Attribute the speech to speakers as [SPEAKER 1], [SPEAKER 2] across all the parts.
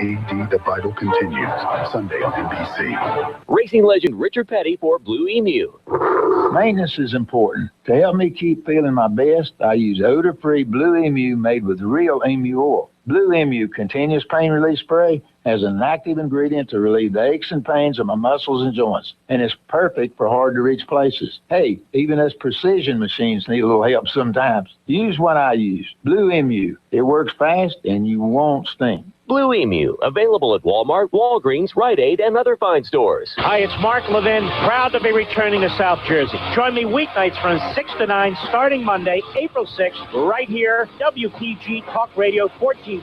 [SPEAKER 1] The Battle Continues, Sunday on NBC.
[SPEAKER 2] Racing legend Richard Petty for Blue Emu.
[SPEAKER 3] Maintenance is important. To help me keep feeling my best, I use odor-free Blue Emu made with real emu oil. Blue Emu Continuous Pain Relief Spray has an active ingredient to relieve the aches and pains of my muscles and joints, and it's perfect for hard-to-reach places. Hey, even us precision machines need a little help sometimes. Use what I use, Blue Emu. It works fast, and you won't stink.
[SPEAKER 2] Blue Emu, available at Walmart, Walgreens, Rite Aid, and other fine stores.
[SPEAKER 4] Hi, it's Mark Levin, proud to be returning to South Jersey. Join me weeknights from 6 to 9, starting Monday, April 6th, right here, WPG Talk Radio 1450.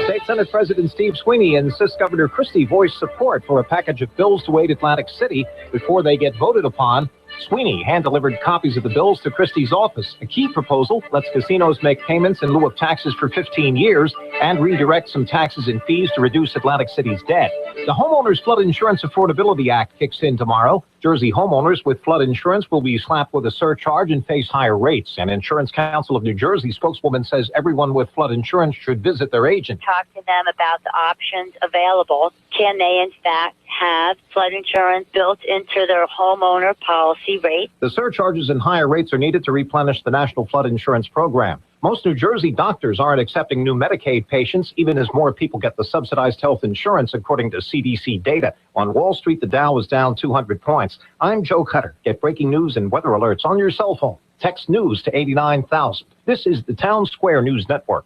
[SPEAKER 5] State Senate President Steve Sweeney insists Governor Christie voice support for a package of bills to aid Atlantic City before they get voted upon. Sweeney hand-delivered copies of the bills to Christie's office. A key proposal lets casinos make payments in lieu of taxes for 15 years and redirect some taxes and fees to reduce Atlantic City's debt. The Homeowners Flood Insurance Affordability Act kicks in tomorrow. Jersey homeowners with flood insurance will be slapped with a surcharge and face higher rates. An Insurance Council of New Jersey spokeswoman says everyone with flood insurance should visit their agent.
[SPEAKER 6] Talk to them about the options available. Can they, in fact, have flood insurance built into their homeowner policy rate?
[SPEAKER 5] The surcharges and higher rates are needed to replenish the National Flood Insurance Program. Most New Jersey doctors aren't accepting new Medicaid patients, even as more people get the subsidized health insurance, according to CDC data. On Wall Street, the Dow was down 200 points. I'm Joe Cutter. Get breaking news and weather alerts on your cell phone. Text news to 89,000. This is the Town Square News Network.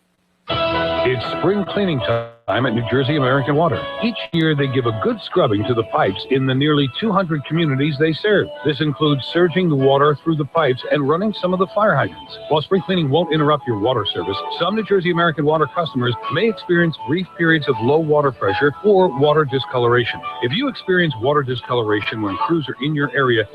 [SPEAKER 7] It's spring cleaning time at New Jersey American Water. Each year, they give a good scrubbing to the pipes in the nearly 200 communities they serve. This includes surging the water through the pipes and running some of the fire hydrants. While spring cleaning won't interrupt your water service, some New Jersey American Water customers may experience brief periods of low water pressure or water discoloration. If you experience water discoloration when crews are in your area,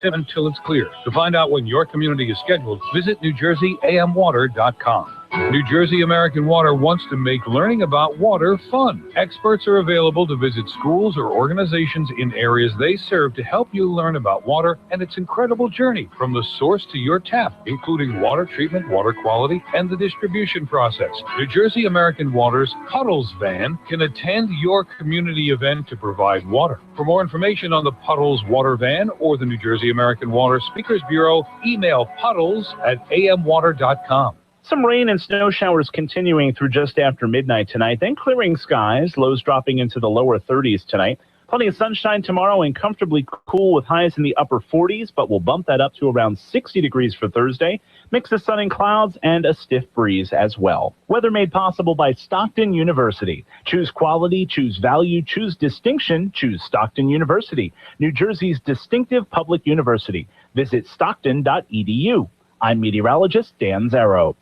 [SPEAKER 7] until it's clear. To find out when your community is scheduled, visit NewJerseyAMWater.com. New Jersey American Water wants to make learning about water fun. Experts are available to visit schools or organizations in areas they serve to help you learn about water and its incredible journey from the source to your tap, including water treatment, water quality, and the distribution process. New Jersey American Water's Puddles van can attend your community event to provide water. For more information on the Puddles Water Van or the New Jersey American Water Speakers Bureau, email puddles@amwater.com.
[SPEAKER 4] Some rain and snow showers continuing through just after midnight tonight, then clearing skies, lows dropping into the lower 30s tonight. Plenty of sunshine tomorrow and comfortably cool with highs in the upper 40s, but we'll bump that up to around 60 degrees for Thursday. Mix of sun and clouds and a stiff breeze as well. Weather made possible by Stockton University. Choose quality, choose value, choose distinction, choose Stockton University, New Jersey's distinctive public university. Visit stockton.edu. I'm meteorologist Dan Zarrow.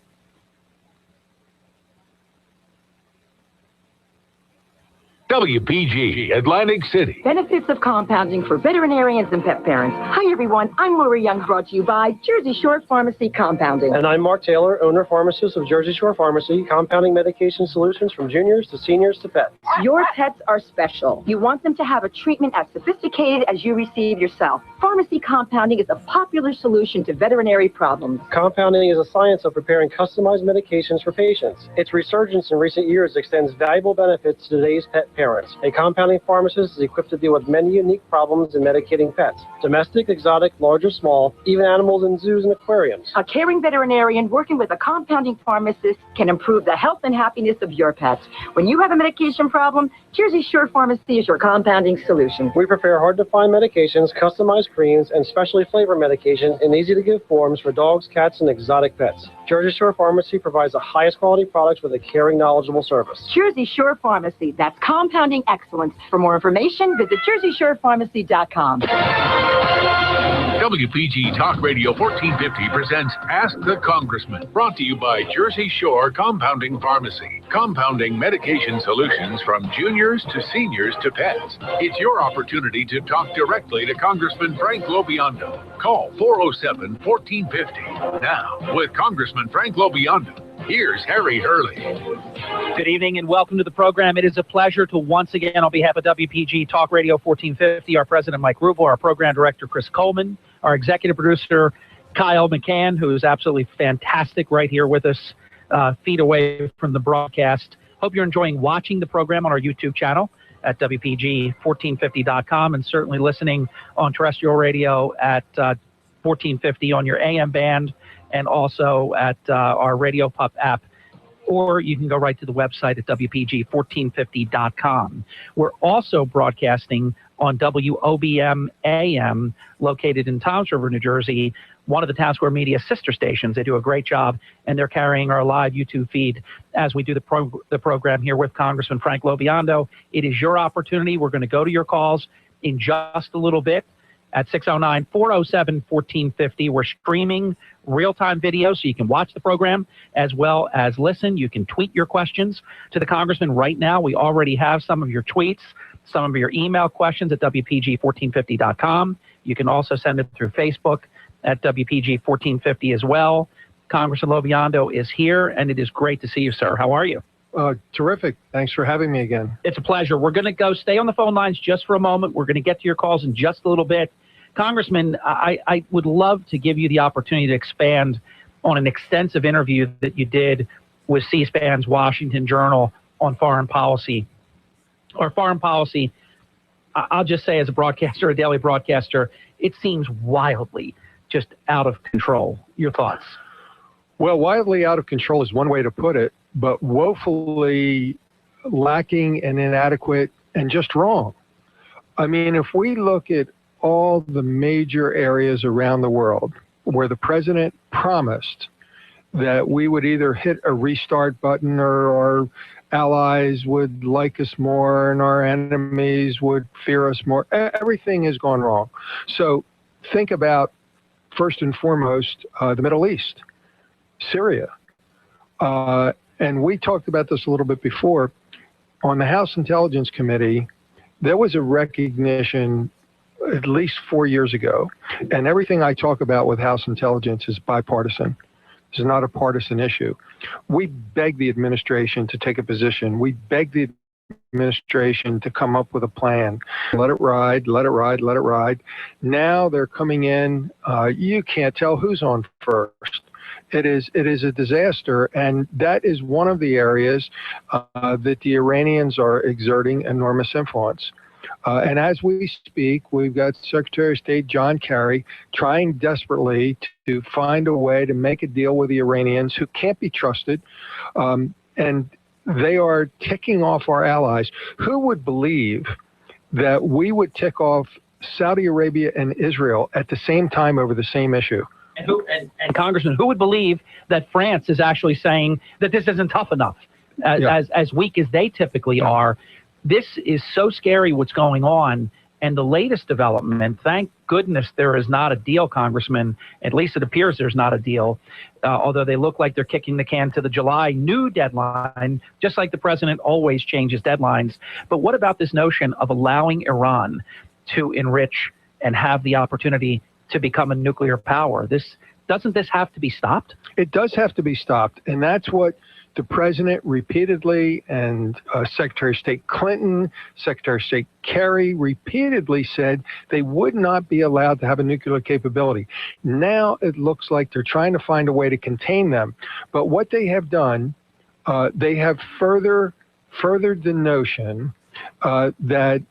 [SPEAKER 7] WPG Atlantic City.
[SPEAKER 8] Benefits of compounding for veterinarians and pet parents. Hi, everyone. I'm Lori Young, brought to you by Jersey Shore Pharmacy Compounding.
[SPEAKER 9] And I'm Mark Taylor, owner-pharmacist of Jersey Shore Pharmacy, compounding medication solutions from juniors to seniors to pets.
[SPEAKER 8] Your pets are special. You want them to have a treatment as sophisticated as you receive yourself. Pharmacy compounding is a popular solution to veterinary problems.
[SPEAKER 9] Compounding is a science of preparing customized medications for patients. Its resurgence in recent years extends valuable benefits to today's pet parents. A compounding pharmacist is equipped to deal with many unique problems in medicating pets. Domestic, exotic, large or small, even animals in zoos and aquariums.
[SPEAKER 8] A caring veterinarian working with a compounding pharmacist can improve the health and happiness of your pets. When you have a medication problem, Jersey Shore Pharmacy is your compounding solution.
[SPEAKER 9] We prepare hard-to-find medications, customized creams, and specially flavored medications in easy-to-give forms for dogs, cats, and exotic pets. Jersey Shore Pharmacy provides the highest quality products with a caring, knowledgeable service.
[SPEAKER 8] Jersey Shore Pharmacy, that's compounding excellence. For more information, visit JerseyShorePharmacy.com.
[SPEAKER 7] WPG Talk Radio 1450 presents Ask the Congressman, brought to you by Jersey Shore Compounding Pharmacy. Compounding medication solutions from juniors to seniors to pets. It's your opportunity to talk directly to Congressman Frank LoBiondo. Call 407-1450. Now, with Congressman Frank LoBiondo, here's Harry Hurley.
[SPEAKER 10] Good evening and welcome to the program. It is a pleasure to once again, on behalf of WPG Talk Radio 1450, our president Mike Rubel, our program director Chris Coleman, our executive producer Kyle McCann, who is absolutely fantastic right here with us feet away from the broadcast. Hope you're enjoying watching the program on our YouTube channel at WPG1450.com, and certainly listening on terrestrial radio at 1450 on your AM band, and also at our Radio Pup app. Or you can go right to the website at WPG1450.com. We're also broadcasting on WOBM-AM, located in Toms River, New Jersey, one of the Town Square Media sister stations. They do a great job, and they're carrying our live YouTube feed as we do the program here with Congressman Frank LoBiondo. It is your opportunity. We're going to go to your calls in just a little bit at 609-407-1450. We're streaming real-time video so you can watch the program as well as listen. You can tweet your questions to the Congressman right now. We already have some of your tweets, some of your email questions at WPG1450.com. You can also send it through Facebook at WPG1450 as well. Congressman LoBiondo is here, and it is great to see you, sir. How are you?
[SPEAKER 11] Terrific. Thanks for having me again.
[SPEAKER 10] It's a pleasure. We're going to stay on the phone lines just for a moment. We're going to get to your calls in just a little bit. Congressman, I would love to give you the opportunity to expand on an extensive interview that you did with C-SPAN's Washington Journal on foreign policy. Or foreign policy, I'll just say as a broadcaster, a daily broadcaster, it seems wildly just out of control. Your thoughts?
[SPEAKER 11] Well, wildly out of control is one way to put it, but woefully lacking and inadequate and just wrong. I mean, if we look at all the major areas around the world where the president promised that we would either hit a restart button or our allies would like us more and our enemies would fear us more, everything has gone wrong. So think about, first and foremost, the Middle East, Syria. And we talked about this a little bit before. On the House Intelligence Committee, there was a recognition at least 4 years ago, and everything I talk about with House Intelligence is bipartisan. This is not a partisan issue. We beg the administration to take a position. We beg the administration to come up with a plan. Let it ride, let it ride, let it ride. Now they're coming in. You can't tell who's on first. It is a disaster, and that is one of the areas that the Iranians are exerting enormous influence. And as we speak, we've got Secretary of State John Kerry trying desperately to find a way to make a deal with the Iranians, who can't be trusted, and they are ticking off our allies. Who would believe that we would tick off Saudi Arabia and Israel at the same time over the same issue?
[SPEAKER 10] And Congressman, who would believe that France is actually saying that this isn't tough enough, as weak as they typically are? This is so scary what's going on. And the latest development, thank goodness there is not a deal, Congressman. At least it appears there's not a deal, although they look like they're kicking the can to the July new deadline, just like the president always changes deadlines. But what about this notion of allowing Iran to enrich and have the opportunity to become a nuclear power? Doesn't this have to be stopped?
[SPEAKER 11] It does have to be stopped, and that's what the president repeatedly and Secretary of State Clinton, Secretary of State Kerry repeatedly said they would not be allowed to have a nuclear capability. Now it looks like they're trying to find a way to contain them. But what they have done, they have furthered the notion that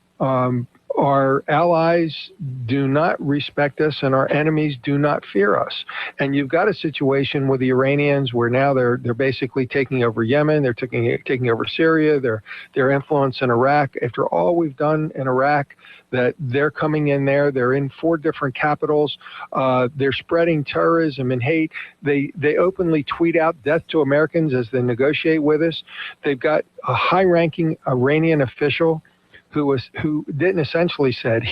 [SPEAKER 11] our allies do not respect us and our enemies do not fear us. And you've got a situation with the Iranians where now they're basically taking over Yemen, they're taking over Syria, their influence in Iraq. After all we've done in Iraq, that they're coming in there, they're in 4 different capitals, they're spreading terrorism and hate. They openly tweet out death to Americans as they negotiate with us. They've got a high-ranking Iranian official who didn't essentially said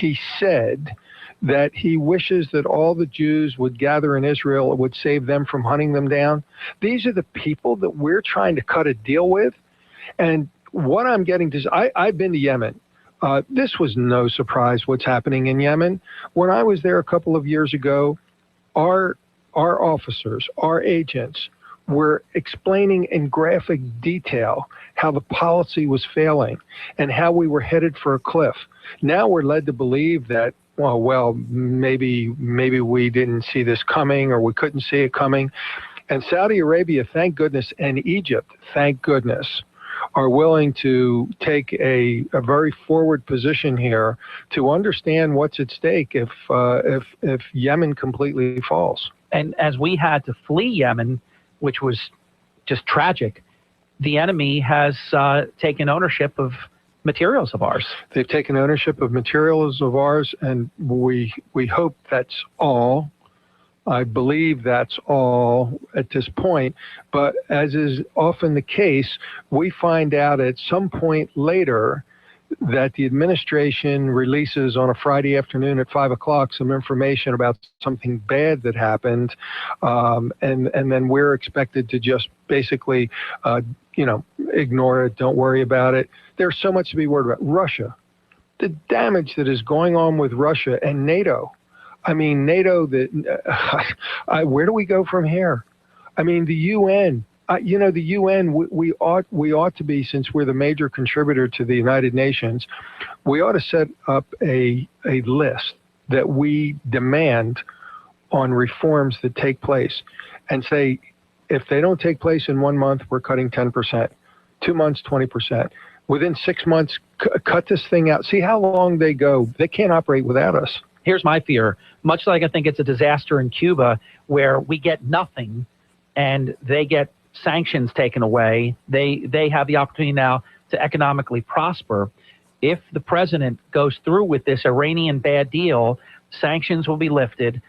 [SPEAKER 11] that he wishes that all the Jews would gather in Israel, it would save them from hunting them down. These are the people that we're trying to cut a deal with. And what I'm getting to, I've been to Yemen. This was no surprise what's happening in Yemen. When I was there a couple of years ago, our officers, our agents, were explaining in graphic detail how the policy was failing and how we were headed for a cliff. Now we're led to believe that, well, maybe we didn't see this coming or we couldn't see it coming. And Saudi Arabia, thank goodness, and Egypt, thank goodness, are willing to take a very forward position here to understand what's at stake if Yemen completely falls.
[SPEAKER 10] And as we had to flee Yemen, which was just tragic, the enemy has taken ownership of materials of ours.
[SPEAKER 11] They've taken ownership of materials of ours, and we hope that's all. I believe that's all at this point, but as is often the case, we find out at some point later that the administration releases on a Friday afternoon at 5 o'clock some information about something bad that happened, and then we're expected to just basically, ignore it, don't worry about it. There's so much to be worried about. Russia, the damage that is going on with Russia and NATO. I mean, NATO, where do we go from here? I mean, the UN, the UN, we ought to be, since we're the major contributor to the United Nations, we ought to set up a list that we demand on reforms that take place and say, if they don't take place in 1 month, we're cutting 10%, 2 months, 20%. Within 6 months, cut this thing out. See how long they go. They can't operate without us.
[SPEAKER 10] Here's my fear. Much like I think it's a disaster in Cuba where we get nothing and they get sanctions taken away, they have the opportunity now to economically prosper. If the president goes through with this Iranian bad deal, sanctions will be lifted.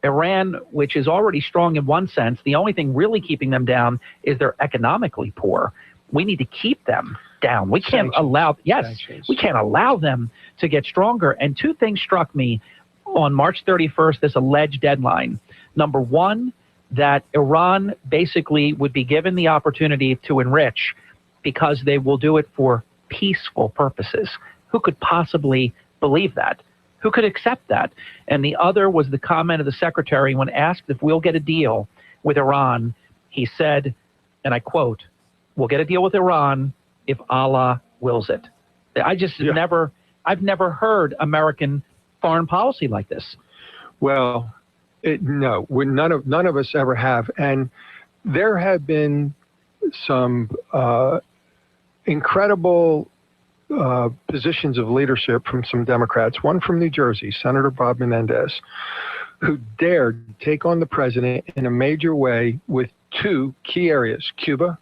[SPEAKER 10] Iran, which is already strong in one sense, the only thing really keeping them down is they're economically poor. We need to keep them down. We can't allow, we can't allow them to get stronger. And two things struck me on March 31st, this alleged deadline. Number one, that Iran basically would be given the opportunity to enrich because they will do it for peaceful purposes. Who could possibly believe that? Who could accept that? And the other was the comment of the secretary when asked if we'll get a deal with Iran. He said, and I quote, "We'll get a deal with Iran if Allah wills it." I just I've never heard American foreign policy like this.
[SPEAKER 11] Well, no, none of us ever have. And there have been some incredible positions of leadership from some Democrats, one from New Jersey, Senator Bob Menendez, who dared take on the president in a major way with two key areas: Cuba,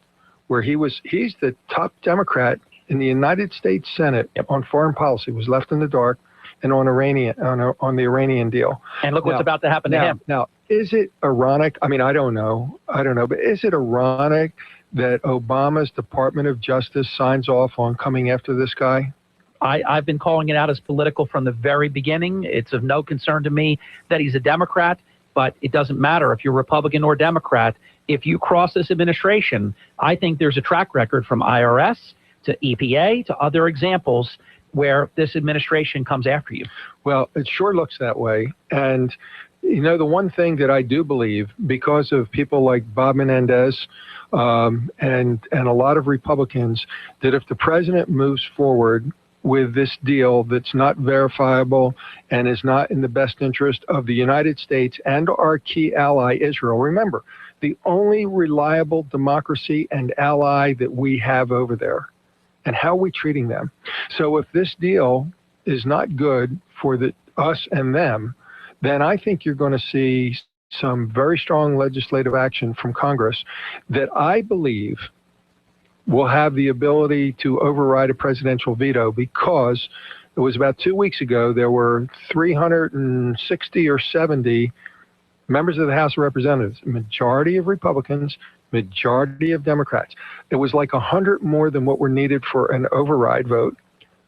[SPEAKER 11] where he's the top Democrat in the United States Senate on foreign policy, was left in the dark, and on the Iranian deal.
[SPEAKER 10] And look what's about to happen to him.
[SPEAKER 11] Now, is it ironic? I mean, I don't know, but is it ironic that Obama's Department of Justice signs off on coming after this guy?
[SPEAKER 10] I've been calling it out as political from the very beginning. It's of no concern to me that he's a Democrat, but it doesn't matter if you're Republican or Democrat. If you cross this administration, I think there's a track record from IRS to EPA to other examples where this administration comes after you.
[SPEAKER 11] Well, it sure looks that way. And, the one thing that I do believe, because of people like Bob Menendez and a lot of Republicans, that if the president moves forward with this deal that's not verifiable and is not in the best interest of the United States and our key ally, Israel. Remember, the only reliable democracy and ally that we have over there. And how are we treating them? So if this deal is not good for us and them, then I think you're going to see some very strong legislative action from Congress that I believe will have the ability to override a presidential veto, because it was about 2 weeks ago, there were 360 or 70 members of the House of Representatives, majority of Republicans, majority of Democrats. It was like 100 more than what were needed for an override vote,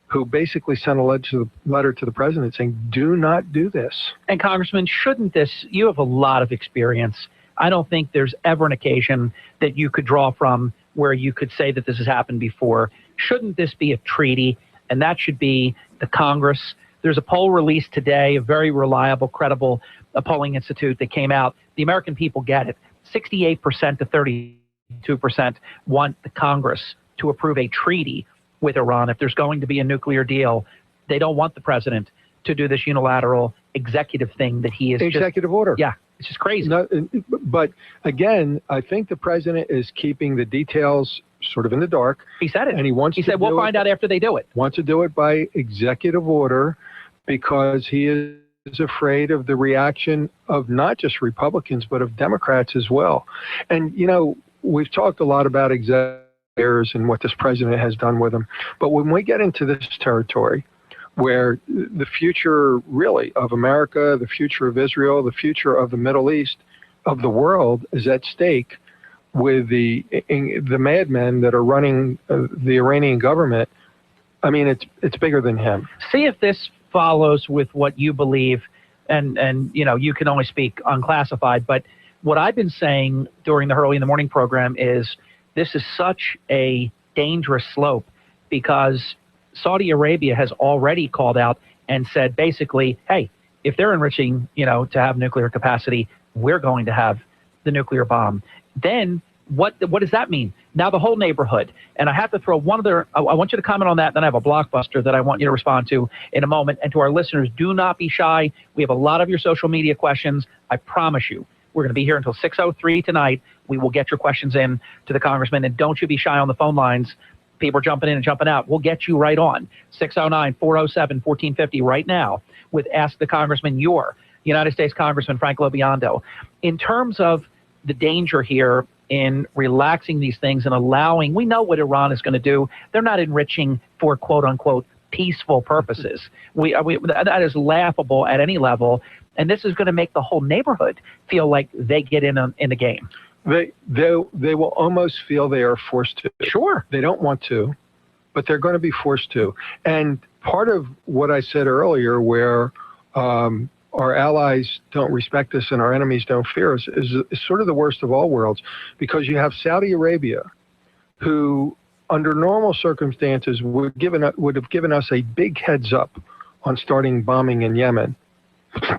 [SPEAKER 11] who basically sent a letter to the president saying, do not do this.
[SPEAKER 10] And Congressman, shouldn't this, you have a lot of experience. I don't think there's ever an occasion that you could draw from where you could say that this has happened before. Shouldn't this be a treaty? And that should be the Congress. There's a poll released today, a very reliable, credible polling institute that came out. The American people get it. 68% to 32% want the Congress to approve a treaty with Iran if there's going to be a nuclear deal. They don't want the president to do this unilateral executive thing that he is
[SPEAKER 11] executive order.
[SPEAKER 10] Yeah. It's just crazy.
[SPEAKER 11] No, but again, I think the president is keeping the details sort of in the dark.
[SPEAKER 10] He said it.
[SPEAKER 11] And he
[SPEAKER 10] said, we'll find out after they do it.
[SPEAKER 11] Wants to do it by executive order because he is afraid of the reaction of not just Republicans, but of Democrats as well. And, you know, we've talked a lot about executive orders and what this president has done with them. But when we get into this territory, where the future really of America, the future of Israel, the future of the Middle East, of the world is at stake with the madmen that are running the Iranian government, I mean, it's bigger than him.
[SPEAKER 10] See if this follows with what you believe, and you know, you can only speak unclassified, but what I've been saying during the Hurley in the Morning program is this is such a dangerous slope because Saudi Arabia has already called out and said basically, hey, if they're enriching, you know, to have nuclear capacity, we're going to have the nuclear bomb. Then what does that mean? Now the whole neighborhood. And I have to throw one other, I want you to comment on that. Then I have a blockbuster that I want you to respond to in a moment. And to our listeners, do not be shy. We have a lot of your social media questions. I promise you, we're going to be here until 6:03 tonight. We will get your questions in to the Congressman. And don't you be shy on the phone lines. People are jumping in and jumping out. We'll get you right on. 609-407-1450 right now with Ask the Congressman, your United States Congressman Frank LoBiondo. In terms of the danger here in relaxing these things and allowing, we know what Iran is going to do. They're not enriching for quote-unquote peaceful purposes. That is laughable at any level, and this is going to make the whole neighborhood feel like they get in the game.
[SPEAKER 11] They will almost feel they are forced to.
[SPEAKER 10] Sure.
[SPEAKER 11] They don't want to, but they're going to be forced to. And part of what I said earlier, where our allies don't respect us and our enemies don't fear us, is sort of the worst of all worlds, because you have Saudi Arabia, who under normal circumstances would have given us a big heads up on starting bombing in Yemen.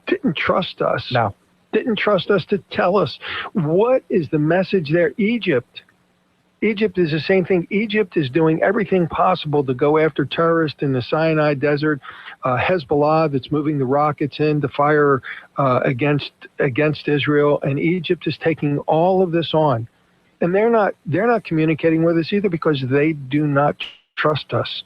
[SPEAKER 11] Didn't trust us.
[SPEAKER 10] No.
[SPEAKER 11] Didn't trust us to tell us. What is the message there? Egypt is the same thing. Egypt is doing everything possible to go after terrorists in the Sinai Desert. Hezbollah that's moving the rockets in to fire against Israel, and Egypt is taking all of this on, and they're not communicating with us either because they do not trust us.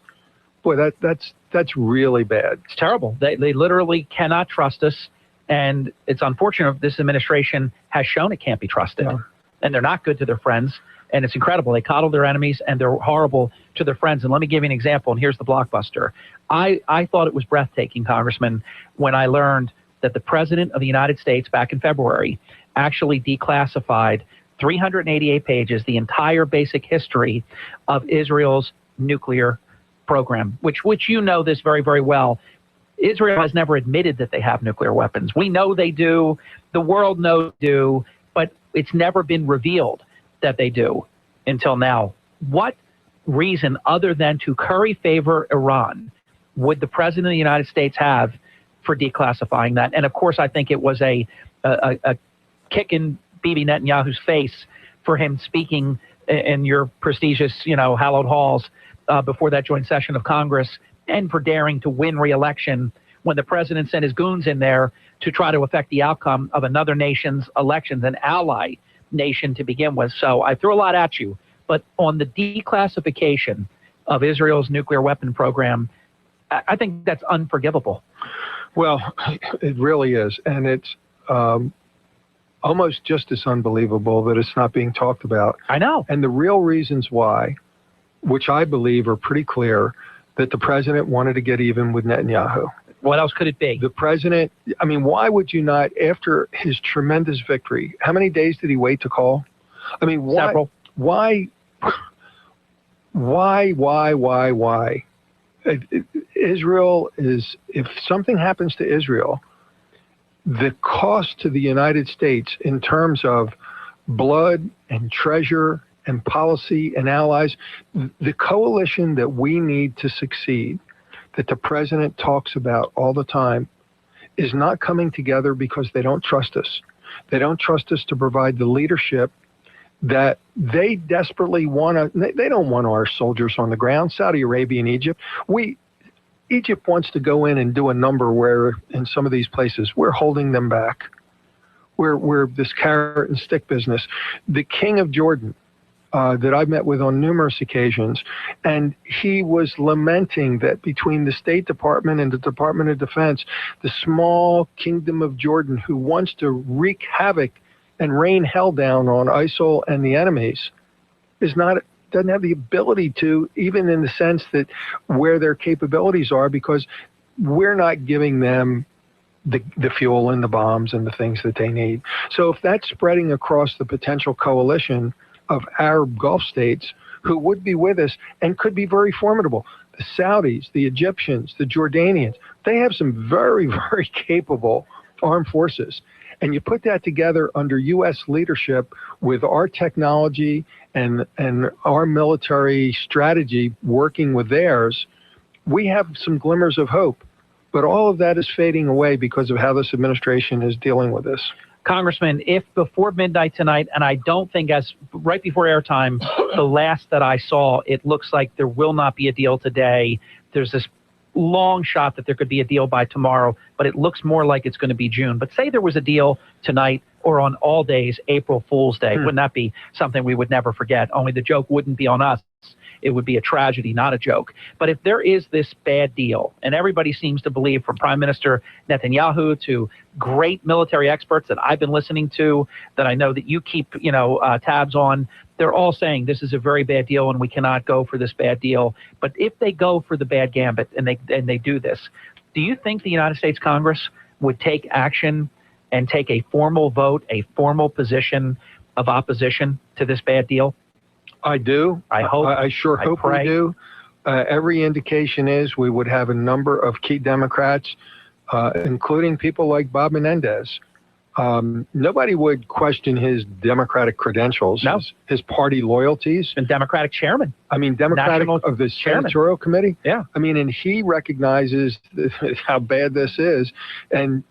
[SPEAKER 11] Boy, that's really bad.
[SPEAKER 10] It's terrible. They literally cannot trust us. And it's unfortunate this administration has shown it can't be trusted. Yeah. And they're not good to their friends. And it's incredible. They coddle their enemies, and they're horrible to their friends. And let me give you an example, and here's the blockbuster. I thought it was breathtaking, Congressman, when I learned that the President of the United States back in February actually declassified 388 pages, the entire basic history of Israel's nuclear program, which you know this very, very well. Israel has never admitted that they have nuclear weapons. We know they do. The world knows they do, but it's never been revealed that they do until now. What reason other than to curry favor Iran would the President of the United States have for declassifying that? And of course, I think it was a kick in Bibi Netanyahu's face for him speaking in your prestigious, hallowed halls before that joint session of Congress, and for daring to win re-election when the president sent his goons in there to try to affect the outcome of another nation's elections, an ally nation to begin with. So I threw a lot at you, but on the declassification of Israel's nuclear weapon program, I think that's unforgivable.
[SPEAKER 11] Well, it really is. And it's almost just as unbelievable that it's not being talked about.
[SPEAKER 10] I know.
[SPEAKER 11] And the real reasons why, which I believe are pretty clear, that the president wanted to get even with Netanyahu.
[SPEAKER 10] What else could it be?
[SPEAKER 11] The president, I mean, why would you not, after his tremendous victory, how many days did he wait to call? I mean, why?
[SPEAKER 10] Several.
[SPEAKER 11] Why? Israel is, if something happens to Israel, the cost to the United States in terms of blood and treasure and policy and allies, the coalition that we need to succeed, that the president talks about all the time, is not coming together because they don't trust us. They don't trust us to provide the leadership that they desperately want to. They don't want our soldiers on the ground. Saudi Arabia and Egypt. Egypt wants to go in and do a number where in some of these places we're holding them back. we're this carrot and stick business. The King of Jordan, that I've met with on numerous occasions, and he was lamenting that between the State Department and the Department of Defense, the small kingdom of Jordan, who wants to wreak havoc and rain hell down on ISIL and the enemies, doesn't have the ability to, even in the sense that where their capabilities are, because we're not giving them the fuel and the bombs and the things that they need. So if that's spreading across the potential coalition of Arab Gulf states who would be with us and could be very formidable, the Saudis, the Egyptians, the Jordanians, they have some very, very capable armed forces. And you put that together under U.S. leadership with our technology and our military strategy working with theirs, we have some glimmers of hope. But all of that is fading away because of how this administration is dealing with this.
[SPEAKER 10] Congressman, if before midnight tonight, and I don't think as right before airtime, the last that I saw, it looks like there will not be a deal today. There's this long shot that there could be a deal by tomorrow, but it looks more like it's going to be June. But say there was a deal tonight or on all days, April Fool's Day. Wouldn't that be something we would never forget? Only the joke wouldn't be on us. It would be a tragedy, not a joke. But if there is this bad deal, and everybody seems to believe, from Prime Minister Netanyahu to great military experts that I've been listening to, that I know that you keep, tabs on, they're all saying this is a very bad deal and we cannot go for this bad deal. But if they go for the bad gambit and they do this, do you think the United States Congress would take action and take a formal vote, a formal position of opposition to this bad deal?
[SPEAKER 11] I do.
[SPEAKER 10] I hope.
[SPEAKER 11] I sure hope we do. Every indication is we would have a number of key Democrats, including people like Bob Menendez. Nobody would question his Democratic credentials, his party loyalties.
[SPEAKER 10] And Democratic chairman.
[SPEAKER 11] I mean, Democratic of the Senatorial Committee.
[SPEAKER 10] Yeah.
[SPEAKER 11] I mean, and he recognizes how bad this is. And,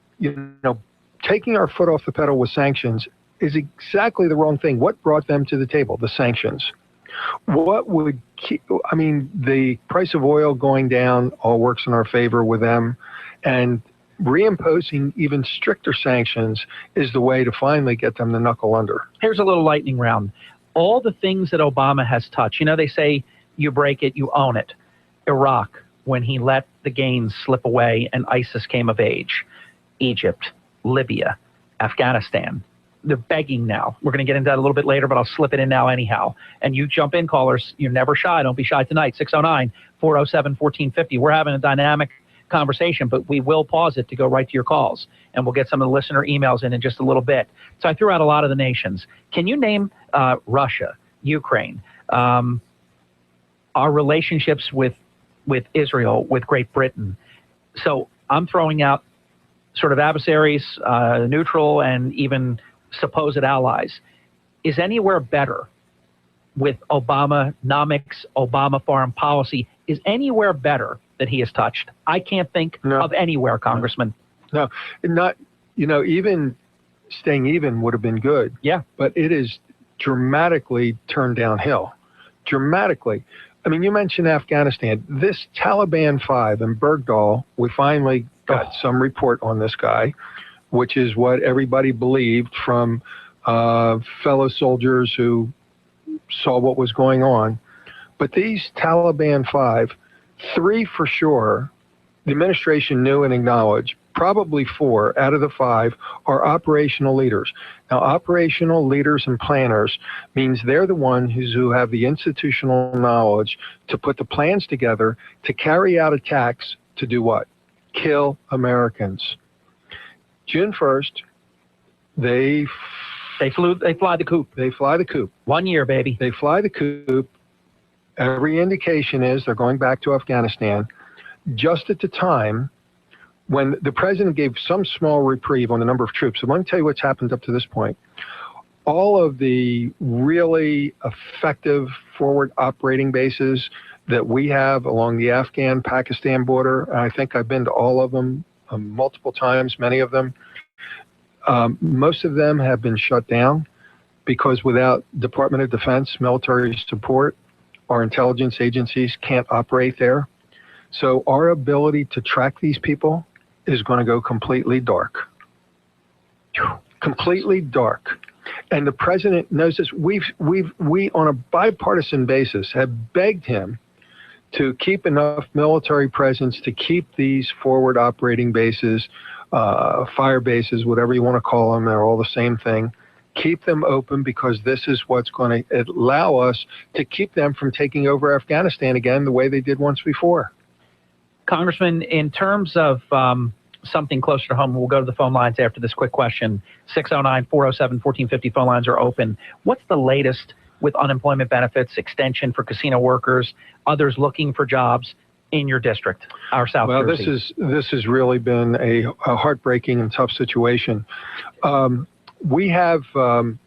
[SPEAKER 11] taking our foot off the pedal with sanctions is exactly the wrong thing. What brought them to the table? The sanctions. What would keep, the price of oil going down all works in our favor with them, and reimposing even stricter sanctions is the way to finally get them to knuckle under.
[SPEAKER 10] Here's a little lightning round. All the things that Obama has touched, they say you break it, you own it. Iraq, when he let the gains slip away and ISIS came of age. Egypt, Libya, Afghanistan. They're begging now. We're going to get into that a little bit later, but I'll slip it in now anyhow. And you jump in, callers. You're never shy. Don't be shy tonight. 609-407-1450. We're having a dynamic conversation, but we will pause it to go right to your calls. And we'll get some of the listener emails in just a little bit. So I threw out a lot of the nations. Can you name Russia, Ukraine, our relationships with Israel, with Great Britain? So I'm throwing out sort of adversaries, neutral, and even supposed allies. Is anywhere better with Obamanomics, Obama foreign policy? Is anywhere better that he has touched? I can't think of anywhere, Congressman.
[SPEAKER 11] No, not, even staying even would have been good.
[SPEAKER 10] Yeah.
[SPEAKER 11] But it is dramatically turned downhill. Dramatically. I mean, you mentioned Afghanistan. This Taliban 5 in Bergdahl, we finally got some report on this guy, which is what everybody believed from fellow soldiers who saw what was going on. But these Taliban 5, 3 for sure, the administration knew and acknowledged, probably 4 out of the 5 are operational leaders. Now, operational leaders and planners means they're the ones who have the institutional knowledge to put the plans together to carry out attacks to do what? Kill Americans. June 1st, they
[SPEAKER 10] fly the coop.
[SPEAKER 11] They fly the coop.
[SPEAKER 10] 1 year, baby.
[SPEAKER 11] They fly the coop. Every indication is they're going back to Afghanistan just at the time when the president gave some small reprieve on the number of troops. So let me tell you what's happened up to this point. All of the really effective forward operating bases that we have along the Afghan-Pakistan border, and I think I've been to all of them multiple times, many of them. Most of them have been shut down because without Department of Defense military support, our intelligence agencies can't operate there. So our ability to track these people is going to go completely dark. completely dark. And the president knows this. We on a bipartisan basis have begged him to keep enough military presence to keep these forward operating bases, fire bases, whatever you want to call them, they're all the same thing. Keep them open because this is what's going to allow us to keep them from taking over Afghanistan again the way they did once before.
[SPEAKER 10] Congressman, in terms of something closer to home, we'll go to the phone lines after this quick question. 609-407-1450 phone lines are open. What's the latest with unemployment benefits, extension for casino workers, others looking for jobs in your district, our South Jersey?
[SPEAKER 11] Well, this has really been a heartbreaking and tough situation. We have in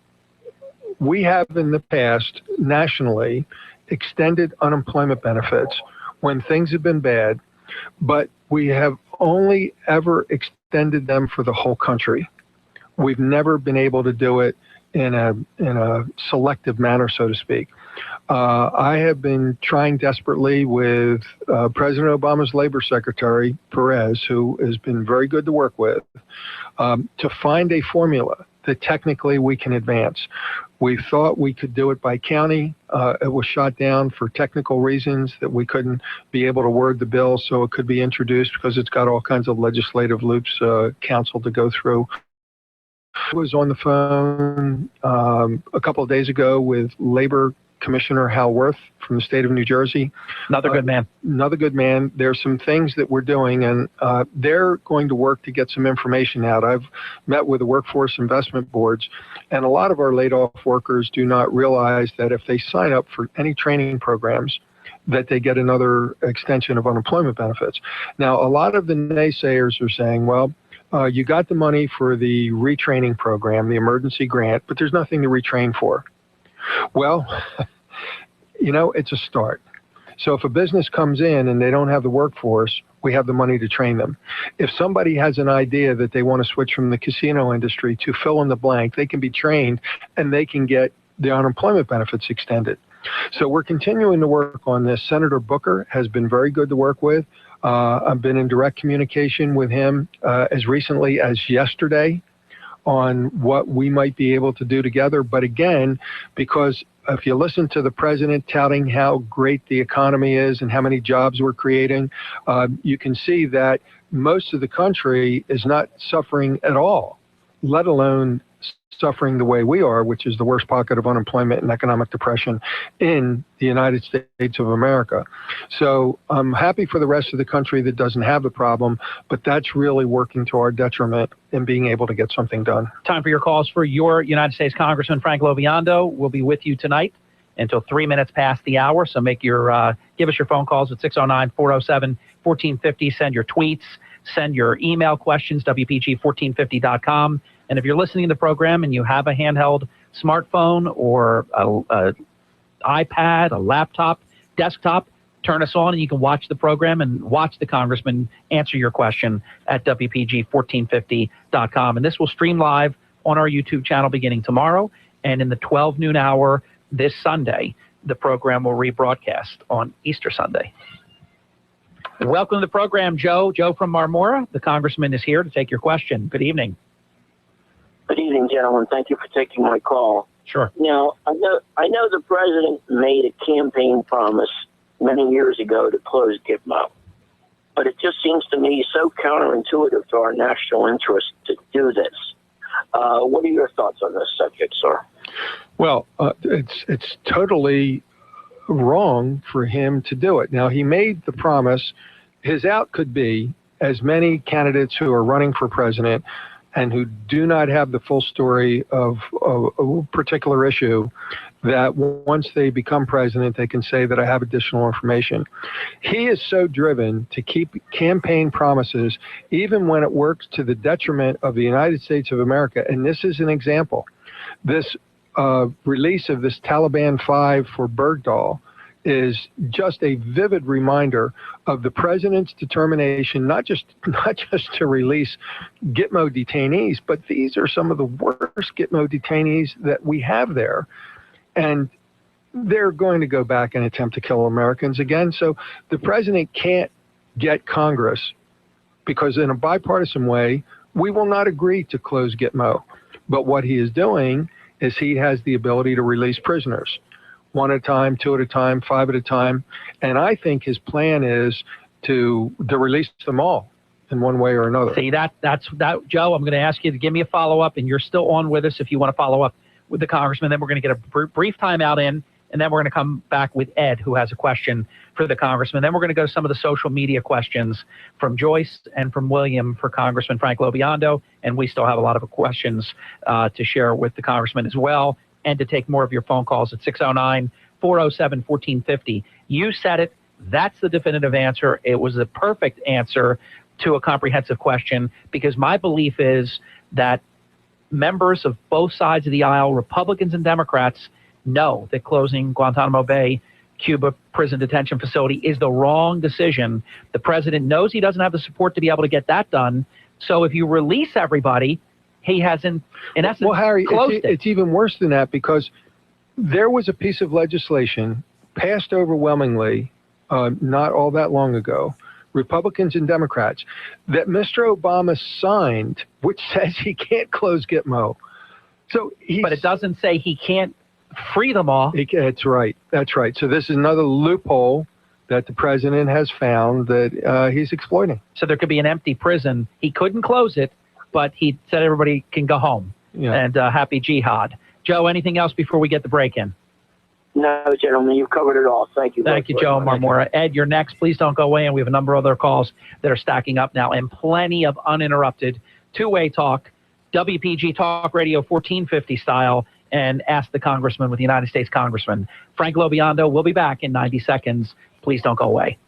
[SPEAKER 11] the past nationally extended unemployment benefits when things have been bad, but we have only ever extended them for the whole country. We've never been able to do it in a selective manner, so to speak. I have been trying desperately with President Obama's Labor Secretary, Perez, who has been very good to work with, to find a formula that technically we can advance. We thought we could do it by county. It was shot down for technical reasons that we couldn't be able to word the bill so it could be introduced because it's got all kinds of legislative loops, council to go through. I was on the phone a couple of days ago with Labor Commissioner Hal Worth from the state of New Jersey.
[SPEAKER 10] Another good man.
[SPEAKER 11] Another good man. There's some things that we're doing, and they're going to work to get some information out. I've met with the workforce investment boards, and a lot of our laid-off workers do not realize that if they sign up for any training programs, that they get another extension of unemployment benefits. Now, a lot of the naysayers are saying, well, you got the money for the retraining program, the emergency grant, but there's nothing to retrain for. Well, it's a start. So if a business comes in and they don't have the workforce, we have the money to train them. If somebody has an idea that they want to switch from the casino industry to fill in the blank, they can be trained and they can get the unemployment benefits extended. So we're continuing to work on this. Senator Booker has been very good to work with. I've been in direct communication with him as recently as yesterday on what we might be able to do together. But again, because if you listen to the president touting how great the economy is and how many jobs we're creating, you can see that most of the country is not suffering at all, let alone suffering the way we are, which is the worst pocket of unemployment and economic depression in the United States of America. So I'm happy for the rest of the country that doesn't have the problem, but that's really working to our detriment in being able to get something done.
[SPEAKER 10] Time for your calls for your United States Congressman Frank LoBiondo. We'll be with you tonight until 3 minutes past the hour. So make your give us your phone calls at 609-407-1450. Send your tweets, send your email questions, WPG1450.com. And if you're listening to the program and you have a handheld smartphone or a iPad, a laptop, desktop, turn us on and you can watch the program and watch the Congressman answer your question at WPG1450.com. And this will stream live on our YouTube channel beginning tomorrow. And in the 12 noon hour this Sunday, the program will rebroadcast on Easter Sunday. Welcome to the program, Joe. Joe from Marmora. The Congressman is here to take your question. Good evening.
[SPEAKER 12] Good evening, gentlemen. Thank you for taking my call.
[SPEAKER 10] Sure.
[SPEAKER 12] Now, I know the president made a campaign promise many years ago to close Gitmo, but it just seems to me so counterintuitive to our national interest to do this. What are your thoughts on this subject, sir?
[SPEAKER 11] Well, it's totally wrong for him to do it. Now, he made the promise. His out could be as many candidates who are running for president and who do not have the full story of a particular issue, that once they become president, they can say that I have additional information. He is so driven to keep campaign promises, even when it works to the detriment of the United States of America. And this is an example. This release of this Taliban 5 for Bergdahl is just a vivid reminder of the president's determination, not just to release Gitmo detainees, but these are some of the worst Gitmo detainees that we have there. And they're going to go back and attempt to kill Americans again. So the president can't get Congress, because in a bipartisan way, we will not agree to close Gitmo. But what he is doing is he has the ability to release prisoners, 1 at a time, 2 at a time, 5 at a time. And I think his plan is to release them all in one way or another.
[SPEAKER 10] See, that's Joe, I'm going to ask you to give me a follow-up, and you're still on with us if you want to follow up with the Congressman. Then we're going to get a brief timeout in, and then we're going to come back with Ed, who has a question for the Congressman. Then we're going to go to some of the social media questions from Joyce and from William for Congressman Frank LoBiondo, and we still have a lot of questions to share with the Congressman as well, and to take more of your phone calls at 609-407-1450. You said it. That's the definitive answer. It was the perfect answer to a comprehensive question, because my belief is that members of both sides of the aisle, Republicans and Democrats, know that closing Guantanamo Bay Cuba prison detention facility is the wrong decision. The president knows he doesn't have the support to be able to get that done. So if you release everybody, he hasn't, in essence,
[SPEAKER 11] well, Harry,
[SPEAKER 10] closed it.
[SPEAKER 11] It's even worse than that, because there was a piece of legislation passed overwhelmingly not all that long ago, Republicans and Democrats, that Mr. Obama signed, which says he can't close Gitmo. So
[SPEAKER 10] but it doesn't say he can't free them all.
[SPEAKER 11] That's right. That's right. So this is another loophole that the president has found that he's exploiting.
[SPEAKER 10] So there could be an empty prison. He couldn't close it, but he said everybody can go home. Yeah. And happy jihad. Joe, anything else before we get the break in?
[SPEAKER 12] No, gentlemen, you've covered it all. Thank you.
[SPEAKER 10] Thank you, Joe Marmora. Ed, you're next. Please don't go away. And we have a number of other calls that are stacking up now, and plenty of uninterrupted two-way talk, WPG Talk Radio 1450 style, and Ask the Congressman with the United States Congressman. Frank LoBiondo will be back in 90 seconds. Please don't go away.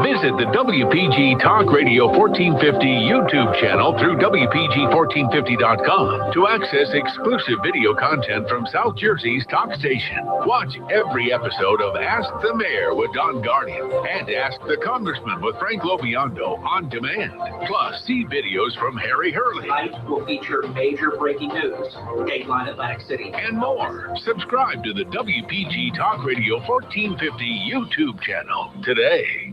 [SPEAKER 7] Visit the WPG Talk Radio 1450 YouTube channel through WPG1450.com to access exclusive video content from South Jersey's talk station. Watch every episode of Ask the Mayor with Don Guardian and Ask the Congressman with Frank LoBiondo on demand. Plus, see videos from Harry Hurley.
[SPEAKER 13] Tonight will feature major breaking news, Dateline Atlantic City,
[SPEAKER 7] and more. Subscribe to the WPG Talk Radio 1450 YouTube channel today.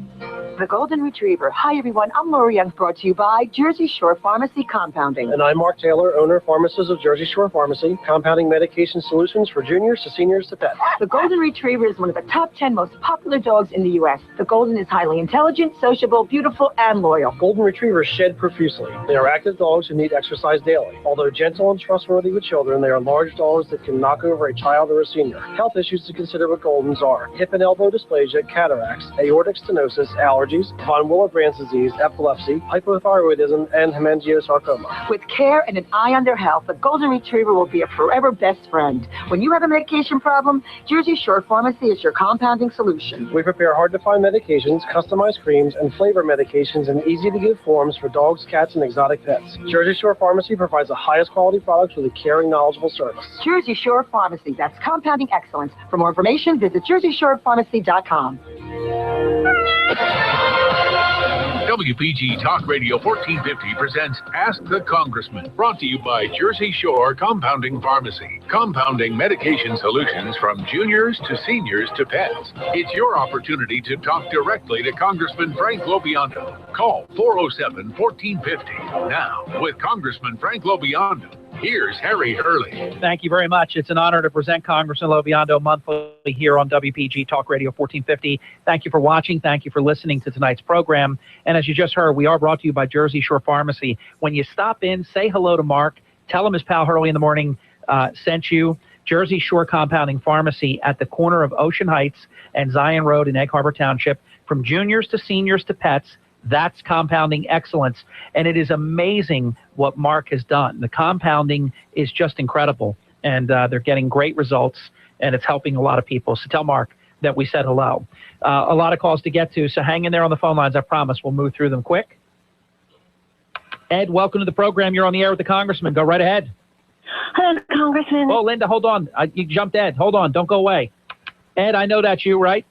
[SPEAKER 8] The Golden Retriever. Hi, everyone. I'm Laura Young, brought to you by Jersey Shore Pharmacy Compounding.
[SPEAKER 9] And I'm Mark Taylor, owner pharmacist of Jersey Shore Pharmacy, compounding medication solutions for juniors to seniors to pets.
[SPEAKER 8] The Golden Retriever is one of the top 10 most popular dogs in the U.S. The Golden is highly intelligent, sociable, beautiful, and loyal.
[SPEAKER 9] Golden Retrievers shed profusely. They are active dogs who need exercise daily. Although gentle and trustworthy with children, they are large dogs that can knock over a child or a senior. Health issues to consider with Goldens are hip and elbow dysplasia, cataracts, aortic stenosis, allergies, von Willebrand's disease, epilepsy, hypothyroidism, and hemangiosarcoma.
[SPEAKER 8] With care and an eye on their health, the Golden Retriever will be a forever best friend. When you have a medication problem, Jersey Shore Pharmacy is your compounding solution.
[SPEAKER 9] We prepare hard-to-find medications, customized creams, and flavor medications in easy-to-give forms for dogs, cats, and exotic pets. Jersey Shore Pharmacy provides the highest quality products with a caring, knowledgeable service.
[SPEAKER 8] Jersey Shore Pharmacy. That's compounding excellence. For more information, visit JerseyShorePharmacy.com.
[SPEAKER 7] WPG Talk Radio 1450 presents Ask the Congressman, brought to you by Jersey Shore Compounding Pharmacy, compounding medication solutions from juniors to seniors to pets. It's your opportunity to talk directly to Congressman Frank LoBiondo. Call 407-1450. Now, with Congressman Frank LoBiondo, here's Harry Hurley.
[SPEAKER 10] Thank you very much. It's an honor to present Congressman LoBiondo monthly here on WPG Talk Radio 1450. Thank you for watching. Thank you for listening to tonight's program. And as you just heard, we are brought to you by Jersey Shore Pharmacy. When you stop in, say hello to Mark. Tell him his pal Hurley in the Morning sent you. Jersey Shore Compounding Pharmacy at the corner of Ocean Heights and Zion Road in Egg Harbor Township. From juniors to seniors to pets, that's compounding excellence. And it is amazing what Mark has done. The compounding is just incredible. And they're getting great results, and it's helping a lot of people. So tell Mark that we said hello. A lot of calls to get to, so hang in there on the phone lines. I promise we'll move through them quick. Ed, welcome to the program. You're on the air with the Congressman. Go right ahead.
[SPEAKER 14] Hello, Congressman.
[SPEAKER 10] Oh, Linda, hold on. You jumped Ed. Hold on. Don't go away. Ed, I know that's you, right?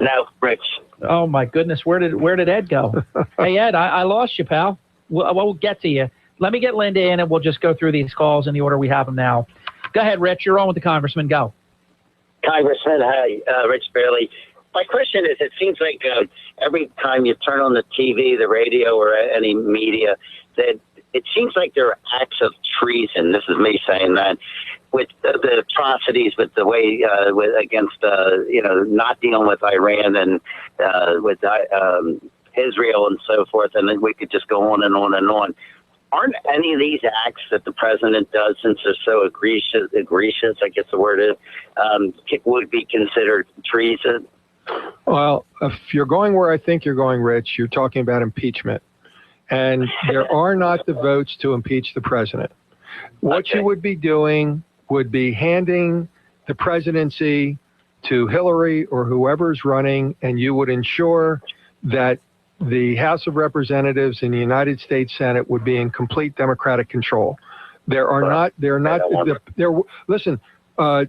[SPEAKER 12] No, Rich.
[SPEAKER 10] Oh, my goodness. Where did Ed go? Hey, Ed, I lost you, pal. We'll get to you. Let me get Linda in, and we'll just go through these calls in the order we have them now. Go ahead, Rich. You're on with the Congressman. Go.
[SPEAKER 15] Congressman, hi, Rich Bailey. My question is, it seems like every time you turn on the TV, the radio, or any media, that it seems like there are acts of treason. This is me saying that, with the atrocities, with the way against not dealing with Iran and with Israel and so forth, and then we could just go on and on and on. Aren't any of these acts that the president does, since they're so egregious, I guess the word is, would be considered treason?
[SPEAKER 11] Well, if you're going where I think you're going, Rich, you're talking about impeachment. And there are not the votes to impeach the president. What you would be doing would be handing the presidency to Hillary or whoever's running, and you would ensure that the House of Representatives in the United States Senate would be in complete Democratic control. Listen,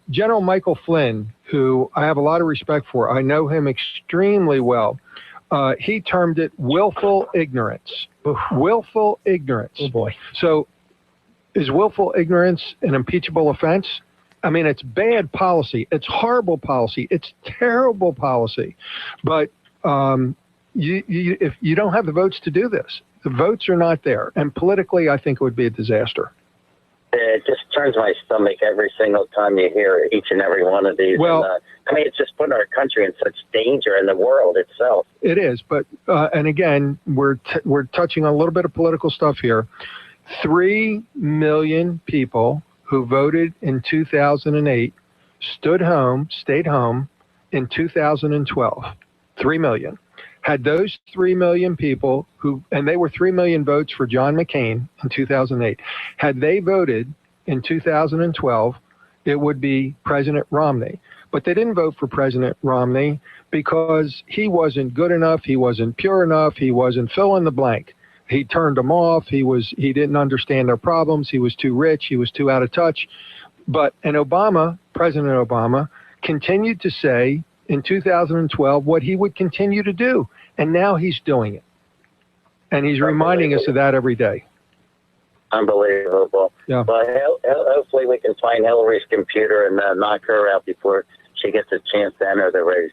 [SPEAKER 11] General Michael Flynn, who I have a lot of respect for, I know him extremely well. He termed it willful ignorance. Willful ignorance.
[SPEAKER 10] Oh, boy.
[SPEAKER 11] So is willful ignorance an impeachable offense? I mean, it's bad policy. It's horrible policy. It's terrible policy. But if you don't have the votes to do this, the votes are not there. And politically, I think it would be a disaster.
[SPEAKER 15] It just turns my stomach every single time you hear each and every one of these.
[SPEAKER 11] Well,
[SPEAKER 15] and, it's just putting our country in such danger in the world itself.
[SPEAKER 11] It is, but and again, we're touching on a little bit of political stuff here. 3 million people who voted in 2008 stayed home in 2012. 3 million. Had those 3 million people and they were 3 million votes for John McCain in 2008, had they voted in 2012, it would be President Romney. But they didn't vote for President Romney because he wasn't good enough, he wasn't pure enough, he wasn't fill in the blank. He turned them off, he didn't understand their problems, he was too rich, he was too out of touch. And President Obama, continued to say in 2012 what he would continue to do. And now he's doing it. And he's reminding us of that every day.
[SPEAKER 15] Unbelievable.
[SPEAKER 11] Yeah.
[SPEAKER 15] But hopefully we can find Hillary's computer and knock her out before she gets a chance to enter the race.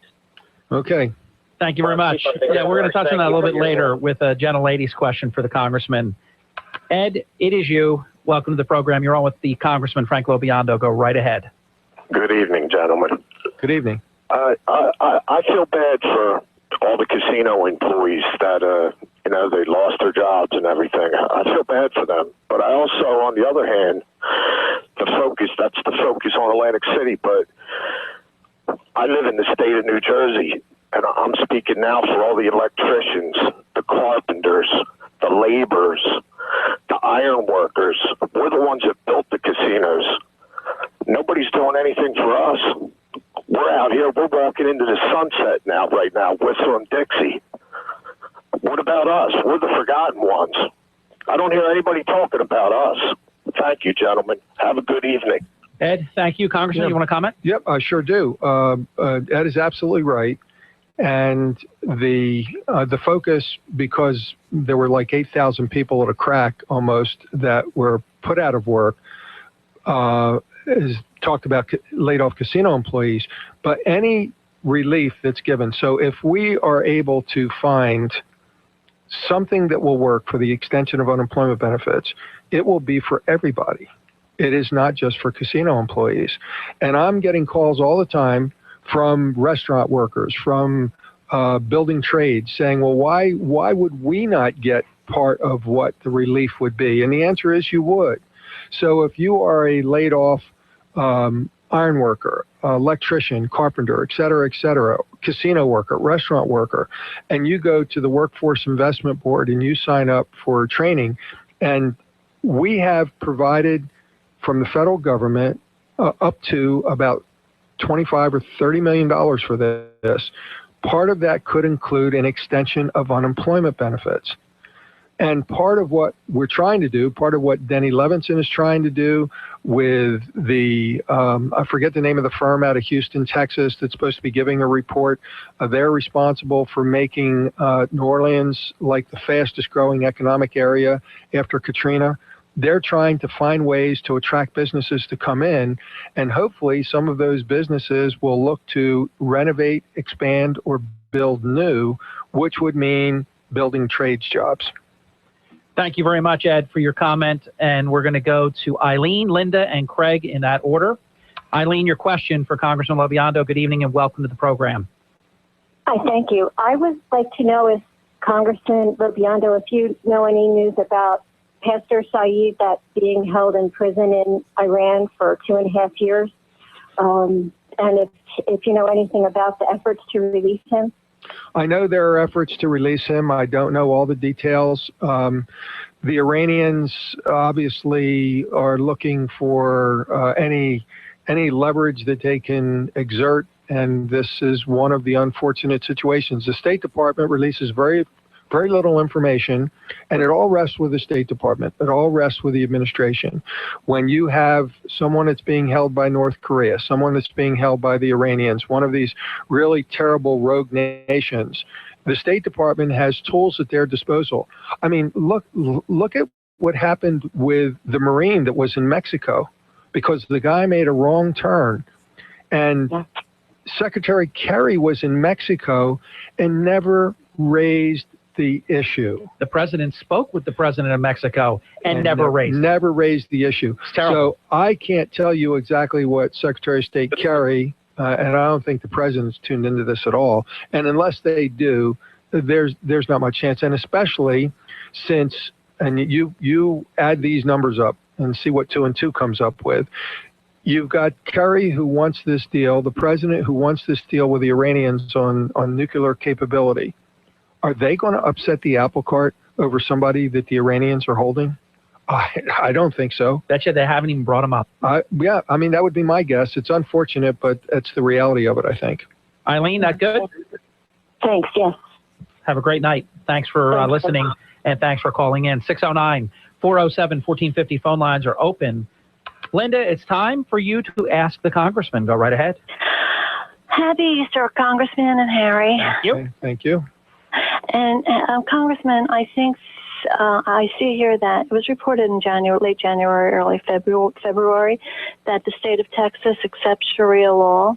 [SPEAKER 11] Okay.
[SPEAKER 10] Thank you very much. Yeah, we're going to touch on that a little bit later with a gentlelady's question for the Congressman. Ed, it is you. Welcome to the program. You're on with the Congressman, Frank LoBiondo. Go right ahead.
[SPEAKER 16] Good evening, gentlemen.
[SPEAKER 11] Good evening.
[SPEAKER 16] I feel bad for all the casino employees that, they lost their jobs and everything. I feel bad for them. But I also, on the other hand, that's the focus on Atlantic City. But I live in the state of New Jersey, and I'm speaking now for all the electricians, the carpenters, the laborers, the iron workers. We're the ones that built the casinos. Nobody's doing anything for us. We're out here, we're walking into the sunset right now, whistling Dixie. What about us? We're the forgotten ones. I don't hear anybody talking about us. Thank you, gentlemen. Have a good evening.
[SPEAKER 10] Ed, thank you. Congressman, you want to comment?
[SPEAKER 11] Yep, I sure do. Ed is absolutely right. And the focus, because there were like 8,000 people at a crack almost that were put out of work, is talked about laid off casino employees, but any relief that's given. So if we are able to find something that will work for the extension of unemployment benefits, it will be for everybody. It is not just for casino employees. And I'm getting calls all the time from restaurant workers, from building trades saying, well, why would we not get part of what the relief would be? And the answer is you would. So if you are a laid off iron worker, electrician, carpenter, et cetera, casino worker, restaurant worker, and you go to the Workforce Investment Board and you sign up for training, and we have provided from the federal government up to about $25 or $30 million for this. Part of that could include an extension of unemployment benefits. And part of what we're trying to do, part of what Denny Levinson is trying to do with the, I forget the name of the firm out of Houston, Texas, that's supposed to be giving a report. They're responsible for making New Orleans like the fastest growing economic area after Katrina. They're trying to find ways to attract businesses to come in, and hopefully some of those businesses will look to renovate, expand, or build new, which would mean building trades jobs.
[SPEAKER 10] Thank you very much, Ed, for your comment. And we're going to go to Eileen, Linda, and Craig in that order. Eileen, your question for Congressman LoBiondo. Good evening and welcome to the program.
[SPEAKER 14] Hi, thank you. I would like to know if Congressman LoBiondo, if you know any news about Pastor Saeed that's being held in prison in Iran for 2.5 years, and if you know anything about the efforts to release him.
[SPEAKER 11] I know there are efforts to release him. I don't know all the details. The Iranians obviously are looking for any leverage that they can exert, and this is one of the unfortunate situations. The State Department releases very little information, and it all rests with the State Department. It all rests with the administration. When you have someone that's being held by North Korea, someone that's being held by the Iranians, one of these really terrible rogue nations, the State Department has tools at their disposal. I mean, look at what happened with the Marine that was in Mexico, because the guy made a wrong turn, and Secretary Kerry was in Mexico and never raised the issue.
[SPEAKER 10] The president spoke with the president of Mexico and never
[SPEAKER 11] raised the issue. So I can't tell you exactly what Secretary of State Kerry, and I don't think the president's tuned into this at all. And unless they do, there's not much chance. And especially since, and you add these numbers up and see what 2 and 2 comes up with. You've got Kerry, who wants this deal, the president who wants this deal with the Iranians on nuclear capability. Are they going to upset the apple cart over somebody that the Iranians are holding? I don't think so.
[SPEAKER 10] Betcha they haven't even brought him up.
[SPEAKER 11] Yeah, I mean, that would be my guess. It's unfortunate, but that's the reality of it, I think.
[SPEAKER 10] Eileen, that good?
[SPEAKER 14] Thanks, yes.
[SPEAKER 10] Have a great night. Thanks for listening, and thanks for calling in. 609-407-1450 phone lines are open. Linda, it's time for you to ask the congressman. Go right ahead.
[SPEAKER 14] Happy Easter, Congressman and Harry.
[SPEAKER 10] Thank you.
[SPEAKER 11] Thank you.
[SPEAKER 14] And Congressman, I think I see here that it was reported in late January, early February, that the state of Texas accepts Sharia law,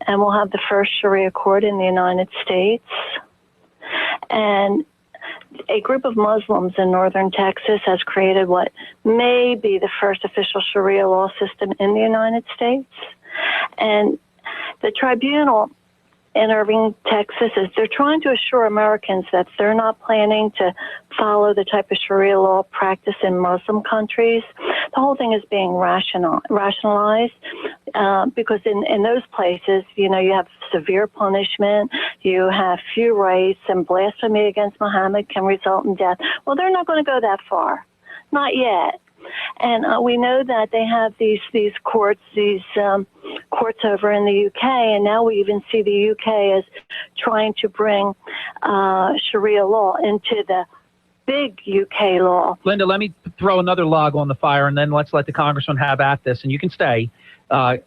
[SPEAKER 14] and we'll have the first Sharia court in the United States. And a group of Muslims in northern Texas has created what may be the first official Sharia law system in the United States. And the tribunal in Irving, Texas, is they're trying to assure Americans that they're not planning to follow the type of Sharia law practice in Muslim countries. The whole thing is being rationalized because in those places, you know, you have severe punishment, you have few rights, and blasphemy against Muhammad can result in death. Well, they're not going to go that far. Not yet. And we know that they have these courts, courts over in the UK, and now we even see the UK as trying to bring Sharia law into the big UK law.
[SPEAKER 10] Linda, let me throw another log on the fire, and then let's let the congressman have at this, and you can stay. I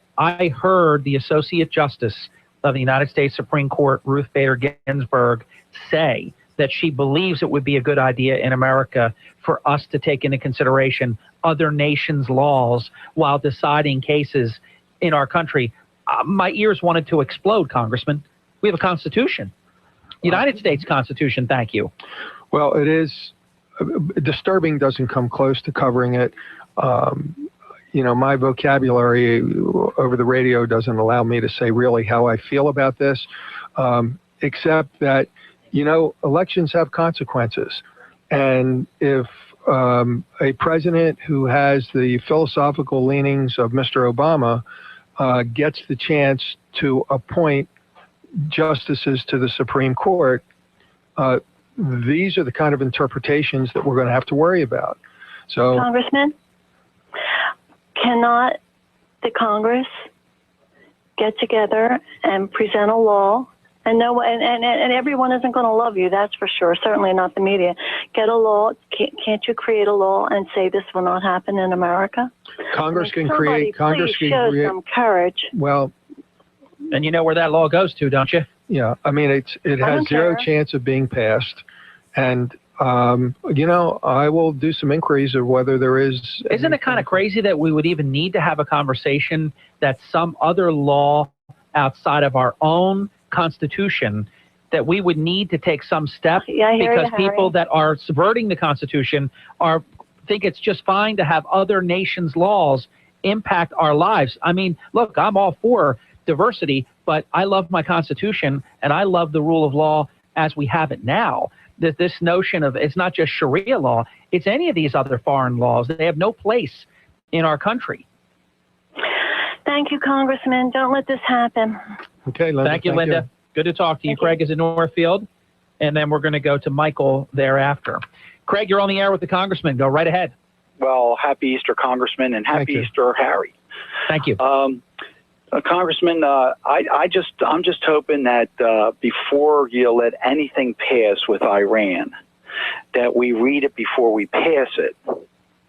[SPEAKER 10] heard the Associate Justice of the United States Supreme Court, Ruth Bader Ginsburg, say that she believes it would be a good idea in America for us to take into consideration other nations' laws while deciding cases in our country. My ears wanted to explode, Congressman. We have a Constitution, United States Constitution. Thank you.
[SPEAKER 11] Well, it is disturbing, doesn't come close to covering it. You know, my vocabulary over the radio doesn't allow me to say really how I feel about this, except that, you know, elections have consequences. And if a president who has the philosophical leanings of Mr. Obama gets the chance to appoint justices to the Supreme Court, these are the kind of interpretations that we're going to have to worry about. So,
[SPEAKER 14] Congressman, cannot the Congress get together and present a law? And no, and everyone isn't going to love you, that's for sure. Certainly not the media. Get a law. Can't you create a law and say this will not happen in America?
[SPEAKER 11] Congress can create. Congress can
[SPEAKER 14] show
[SPEAKER 11] create
[SPEAKER 14] some courage.
[SPEAKER 11] Well,
[SPEAKER 10] and you know where that law goes to, don't you?
[SPEAKER 11] Yeah, I mean it has zero chance of being passed, and you know, I will do some inquiries of whether there is.
[SPEAKER 10] Isn't it kind of crazy that we would even need to have a conversation that some other law outside of our own Constitution that we would need to take some step
[SPEAKER 14] I hear
[SPEAKER 10] because
[SPEAKER 14] you, Harry.
[SPEAKER 10] people that are subverting the Constitution think it's just fine to have other nations' laws impact our lives. I mean, look, I'm all for diversity, but I love my Constitution and I love the rule of law as we have it now. This notion of it's not just Sharia law, it's any of these other foreign laws. They have no place in our country.
[SPEAKER 14] Thank you, Congressman. Don't let this happen.
[SPEAKER 11] Okay, Linda.
[SPEAKER 10] Thank you, Linda. Good to talk to you. Craig is in Northfield, and then we're going to go to Michael thereafter. Craig, you're on the air with the Congressman. Go right ahead.
[SPEAKER 17] Well, happy Easter, Congressman, and happy Easter, Harry.
[SPEAKER 10] Thank you.
[SPEAKER 17] Congressman, I'm just hoping that before you let anything pass with Iran, that we read it before we pass it.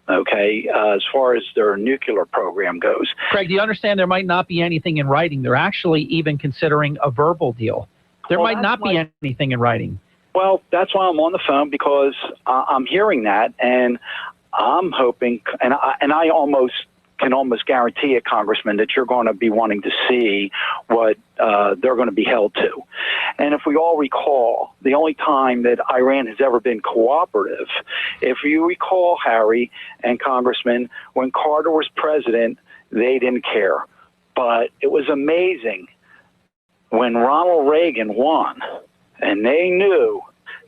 [SPEAKER 17] Okay, as far as their nuclear program goes.
[SPEAKER 10] Craig, do you understand there might not be anything in writing? They're actually even considering a verbal deal. There might not be anything in writing.
[SPEAKER 17] Well, that's why I'm on the phone, because I'm hearing that, and I'm hoping, and I can almost guarantee it, Congressman, that you're going to be wanting to see what they're going to be held to. And if we all recall, the only time that Iran has ever been cooperative, if you recall, Harry and Congressman, when Carter was president, they didn't care. But it was amazing when Ronald Reagan won, and they knew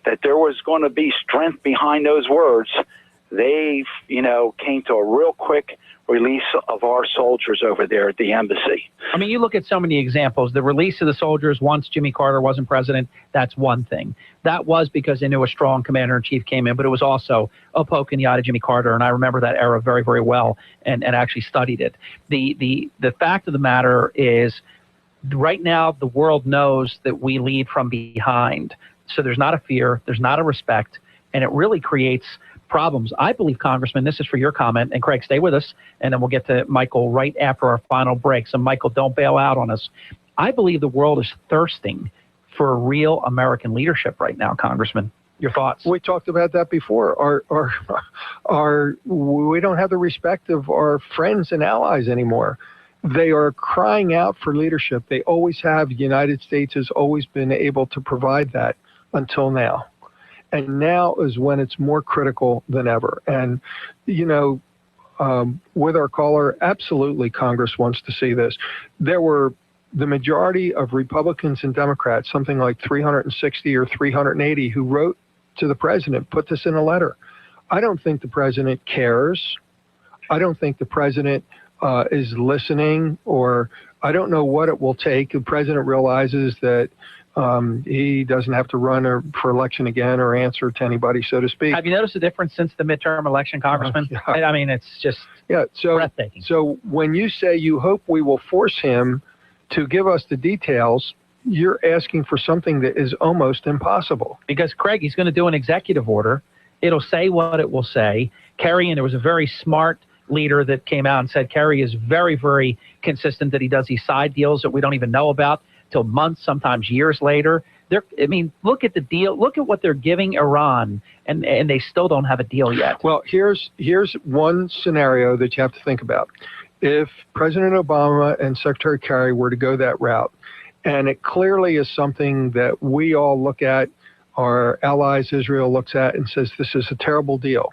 [SPEAKER 17] that there was going to be strength behind those words, they, came to a real quick release of our soldiers over there at the embassy.
[SPEAKER 10] I mean, you look at so many examples. The release of the soldiers once Jimmy Carter wasn't president, that's one thing. That was because they knew a strong commander-in-chief came in, but it was also a poke in the eye to Jimmy Carter, and I remember that era very, very well and actually studied it. The fact of the matter is, right now, the world knows that we lead from behind. So there's not a fear, there's not a respect, and it really creates problems. I believe, Congressman, this is for your comment, and Craig, stay with us, and then we'll get to Michael right after our final break. So, Michael, don't bail out on us. I believe the world is thirsting for real American leadership right now, Congressman. Your thoughts?
[SPEAKER 11] We talked about that before. We don't have the respect of our friends and allies anymore. They are crying out for leadership. They always have. The United States has always been able to provide that until now. And now is when it's more critical than ever. And, with our caller, absolutely Congress wants to see this. There were the majority of Republicans and Democrats, something like 360 or 380, who wrote to the president, put this in a letter. I don't think the president cares. I don't think the president is listening, or I don't know what it will take. The president realizes that he doesn't have to run for election again or answer to anybody, so to speak.
[SPEAKER 10] Have you noticed the difference since the midterm election, Congressman?
[SPEAKER 11] Yeah.
[SPEAKER 10] I mean, it's just breathtaking.
[SPEAKER 11] So when you say you hope we will force him to give us the details, you're asking for something that is almost impossible.
[SPEAKER 10] Because, Craig, he's going to do an executive order. It'll say what it will say. Kerry, and there was a very smart leader that came out and said Kerry is very, very consistent that he does these side deals that we don't even know about till months, sometimes years later. Look at the deal. Look at what they're giving Iran, and they still don't have a deal yet.
[SPEAKER 11] Well, here's one scenario that you have to think about. If President Obama and Secretary Kerry were to go that route, and it clearly is something that we all look at, our allies Israel looks at and says this is a terrible deal.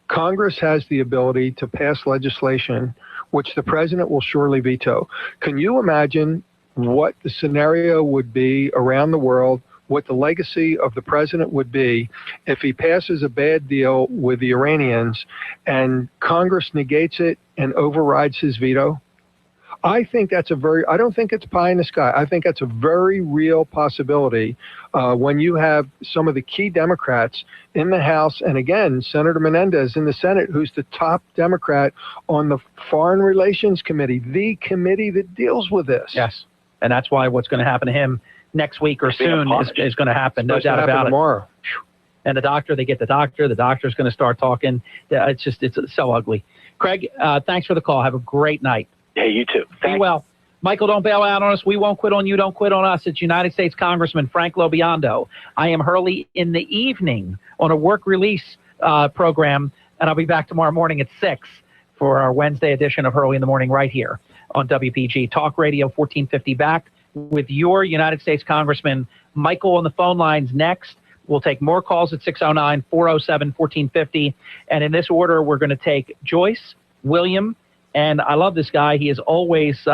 [SPEAKER 11] Congress has the ability to pass legislation which the president will surely veto. Can you imagine what the scenario would be around the world, what the legacy of the president would be if he passes a bad deal with the Iranians and Congress negates it and overrides his veto? I think that's I don't think it's pie in the sky. I think that's a very real possibility when you have some of the key Democrats in the House, and again, Senator Menendez in the Senate, who's the top Democrat on the Foreign Relations Committee, the committee that deals with this.
[SPEAKER 10] Yes. And that's why what's going to happen to him next week or soon is going to happen. No doubt about it.
[SPEAKER 11] Tomorrow.
[SPEAKER 10] And they get the doctor. The doctor's going to start talking. It's so ugly. Craig, thanks for the call. Have a great night.
[SPEAKER 17] Yeah, you too.
[SPEAKER 10] Be well. Michael, don't bail out on us. We won't quit on you. Don't quit on us. It's United States Congressman Frank LoBiondo. I am Hurley in the evening on a work release program, and I'll be back tomorrow morning at 6 for our Wednesday edition of Hurley in the Morning right here on WPG Talk Radio 1450 back. with your United States Congressman. Michael on the phone lines next. We'll take more calls at 609-407-1450. And in this order, we're going to take Joyce, William, and I love this guy. He is always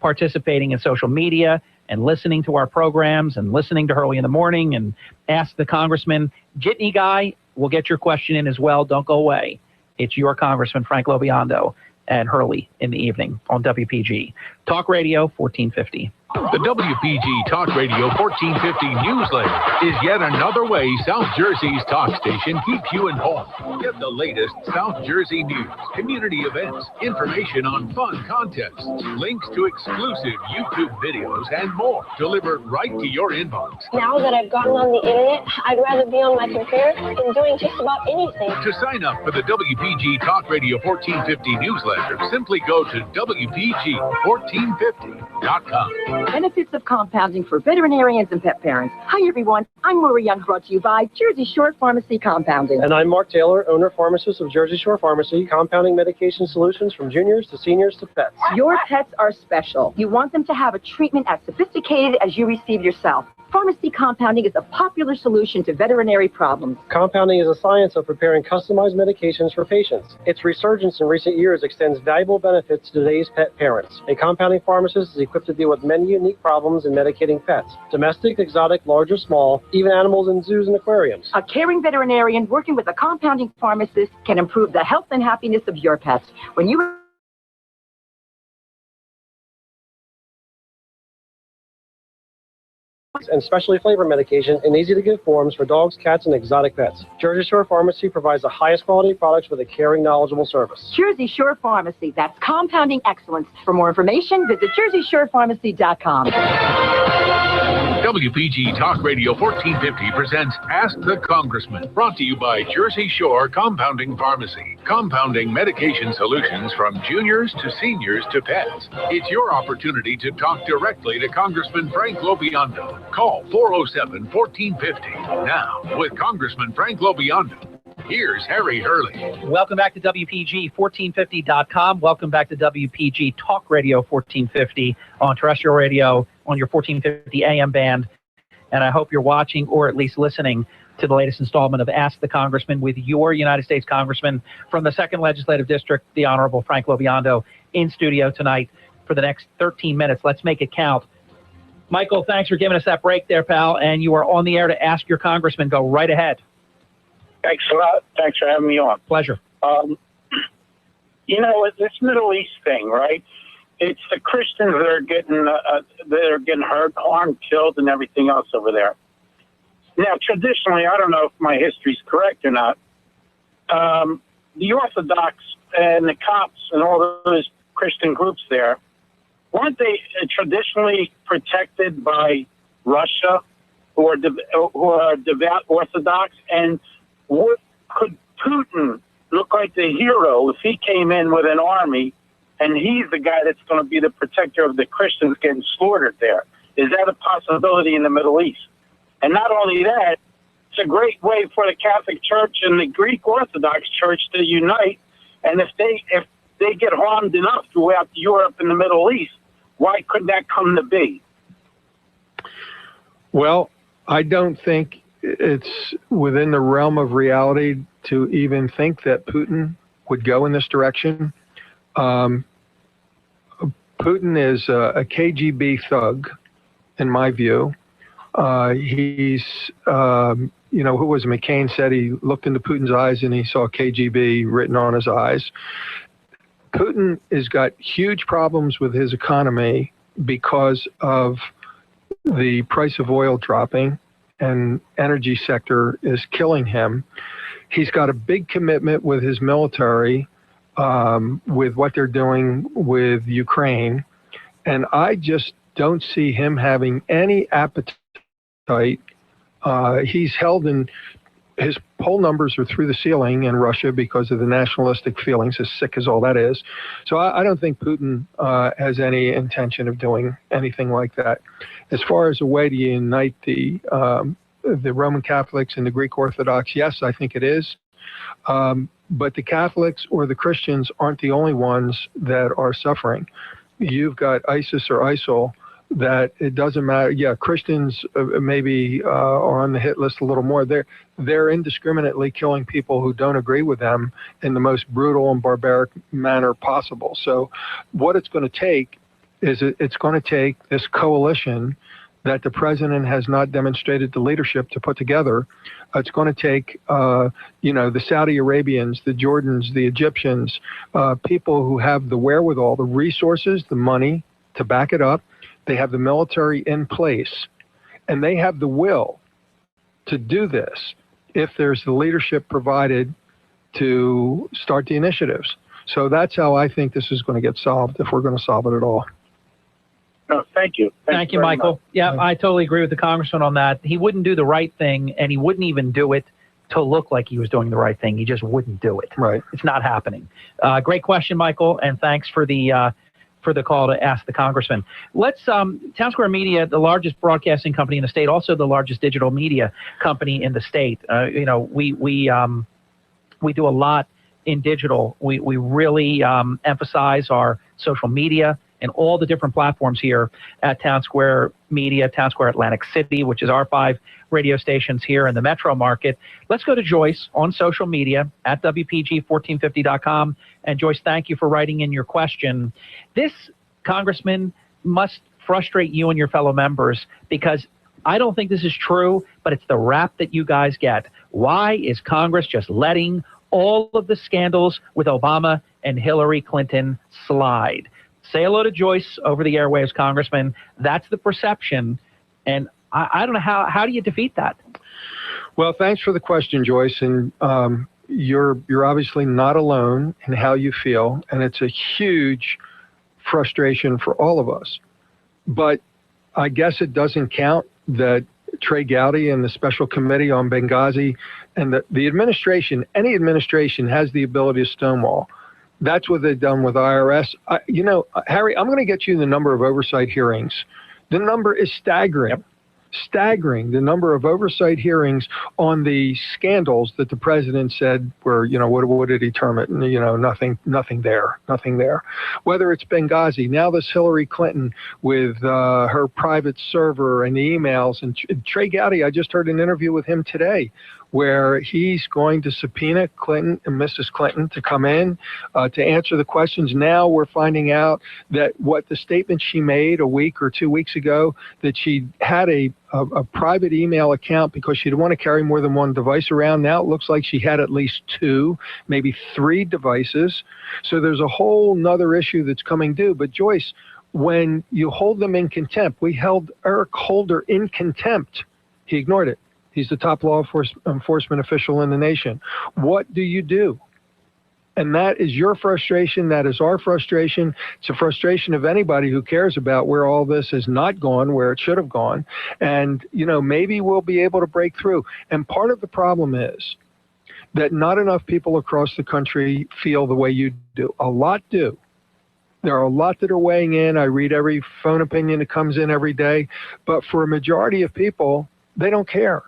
[SPEAKER 10] participating in social media and listening to our programs and listening to Hurley in the Morning and Ask the Congressman. Jitney guy, we'll get your question in as well. Don't go away. It's your Congressman, Frank LoBiondo, and Hurley in the evening on WPG Talk Radio 1450.
[SPEAKER 7] The WPG Talk Radio 1450 newsletter is yet another way South Jersey's talk station keeps you informed. Get the latest South Jersey news, community events, information on fun contests, links to exclusive YouTube videos, and more delivered right to your inbox.
[SPEAKER 18] Now that I've gotten on the internet, I'd rather be on my computer than doing just about anything.
[SPEAKER 7] To sign up for the WPG Talk Radio 1450 newsletter, simply go to WPG1450.com.
[SPEAKER 8] Benefits of compounding for veterinarians and pet parents. Hi, everyone. I'm Marie Young, brought to you by Jersey Shore Pharmacy Compounding.
[SPEAKER 9] And I'm Mark Taylor, owner-pharmacist of Jersey Shore Pharmacy, compounding medication solutions from juniors to seniors to pets.
[SPEAKER 8] Your pets are special. You want them to have a treatment as sophisticated as you receive yourself. Pharmacy compounding is a popular solution to veterinary problems.
[SPEAKER 9] Compounding is a science of preparing customized medications for patients. Its resurgence in recent years extends valuable benefits to today's pet parents. A compounding pharmacist is equipped to deal with many unique problems in medicating pets. Domestic, exotic, large or small, even animals in zoos and aquariums.
[SPEAKER 8] A caring veterinarian working with a compounding pharmacist can improve the health and happiness of your pets. When you
[SPEAKER 9] and specially flavored medication in easy-to-give forms for dogs, cats, and exotic pets. Jersey Shore Pharmacy provides the highest quality products with a caring, knowledgeable service.
[SPEAKER 8] Jersey Shore Pharmacy, that's compounding excellence. For more information, visit JerseyShorePharmacy.com.
[SPEAKER 7] WPG Talk Radio 1450 presents Ask the Congressman, brought to you by Jersey Shore Compounding Pharmacy, compounding medication solutions from juniors to seniors to pets. It's your opportunity to talk directly to Congressman Frank LoBiondo. Call 407-1450. Now, with Congressman Frank LoBiondo, here's Harry Hurley.
[SPEAKER 10] Welcome back to WPG1450.com. Welcome back to WPG Talk Radio 1450 on terrestrial radio on your 1450 AM band. And I hope you're watching or at least listening to the latest installment of Ask the Congressman with your United States Congressman from the 2nd Legislative District, the Honorable Frank LoBiondo, in studio tonight for the next 13 minutes. Let's make it count. Michael, thanks for giving us that break there, pal. And you are on the air to ask your congressman. Go right ahead.
[SPEAKER 19] Thanks a lot. Thanks for having me on.
[SPEAKER 10] Pleasure.
[SPEAKER 19] You know, this Middle East thing, right? It's the Christians that are getting hurt, harmed, killed, and everything else over there. Now, traditionally, I don't know if my history's correct or not. The Orthodox and the Copts and all those Christian groups there, weren't they traditionally protected by Russia, who are devout Orthodox? And could Putin look like the hero if he came in with an army and he's the guy that's going to be the protector of the Christians getting slaughtered there? Is that a possibility in the Middle East? And not only that, it's a great way for the Catholic Church and the Greek Orthodox Church to unite. And if they get harmed enough throughout Europe and the Middle East, why could that come to be?
[SPEAKER 11] Well, I don't think it's within the realm of reality to even think that Putin would go in this direction. Putin is a KGB thug, in my view. He's, who was McCain said he looked into Putin's eyes and he saw KGB written on his eyes. Putin has got huge problems with his economy because of the price of oil dropping, and energy sector is killing him. He's got a big commitment with his military, with what they're doing with Ukraine, and I just don't see him having any appetite. He's held in, his poll numbers are through the ceiling in Russia because of the nationalistic feelings, as sick as all that is. So I don't think Putin has any intention of doing anything like that. As far as a way to unite the Roman Catholics and the Greek Orthodox, yes, I think it is. But the Catholics or the Christians aren't the only ones that are suffering. You've got ISIS or ISIL that it doesn't matter. Yeah, Christians maybe are on the hit list a little more. They're indiscriminately killing people who don't agree with them in the most brutal and barbaric manner possible. So what it's going to take is it's going to take this coalition that the president has not demonstrated the leadership to put together. It's going to take, the Saudi Arabians, the Jordans, the Egyptians, people who have the wherewithal, the resources, the money to back it up. They have the military in place, and they have the will to do this if there's the leadership provided to start the initiatives. So that's how I think this is going to get solved, if we're going to solve it at all.
[SPEAKER 19] No, thank you.
[SPEAKER 10] Thank you, Michael. Yeah, I totally agree with the congressman on that. He wouldn't do the right thing, and he wouldn't even do it to look like he was doing the right thing. He just wouldn't do it.
[SPEAKER 11] Right.
[SPEAKER 10] It's not happening. Great question, Michael, and thanks for the call to ask the congressman. Let's Town Square Media, the largest broadcasting company in the state, also the largest digital media company in the state. We do a lot in digital. We really emphasize our social media and all the different platforms here at Town Square Media, Town Square Atlantic City, which is our 5 radio stations here in the metro market. Let's go to Joyce on social media at WPG1450.com. And Joyce, thank you for writing in your question. This, Congressman, must frustrate you and your fellow members, because I don't think this is true, but it's the rap that you guys get. Why is Congress just letting all of the scandals with Obama and Hillary Clinton slide? Say hello to Joyce over the airwaves, Congressman. That's the perception, and I don't know how do you defeat that?
[SPEAKER 11] Well, thanks for the question, Joyce, and you're obviously not alone in how you feel, and it's a huge frustration for all of us. But I guess it doesn't count that Trey Gowdy and the Special Committee on Benghazi and the administration, any administration has the ability to stonewall. That's what they've done with IRS. Harry, I'm going to get you the number of oversight hearings. The number is staggering. Yep. Staggering, the number of oversight hearings on the scandals that the president said were, what did he term it? Nothing there. Whether it's Benghazi, now this Hillary Clinton with her private server and the emails, and Trey Gowdy, I just heard an interview with him today where he's going to subpoena Clinton and Mrs. Clinton to come in to answer the questions. Now we're finding out that what the statement she made a week or 2 weeks ago, that she had a private email account because she didn't want to carry more than one device around. Now it looks like she had at least 2, maybe 3 devices. So there's a whole nother issue that's coming due. But Joyce, when you hold them in contempt, we held Eric Holder in contempt. He ignored it. He's the top law enforcement official in the nation. What do you do? And that is your frustration. That is our frustration. It's a frustration of anybody who cares about where all this has not gone, where it should have gone. And, maybe we'll be able to break through. And part of the problem is that not enough people across the country feel the way you do. A lot do. There are a lot that are weighing in. I read every phone opinion that comes in every day. But for a majority of people, they don't care.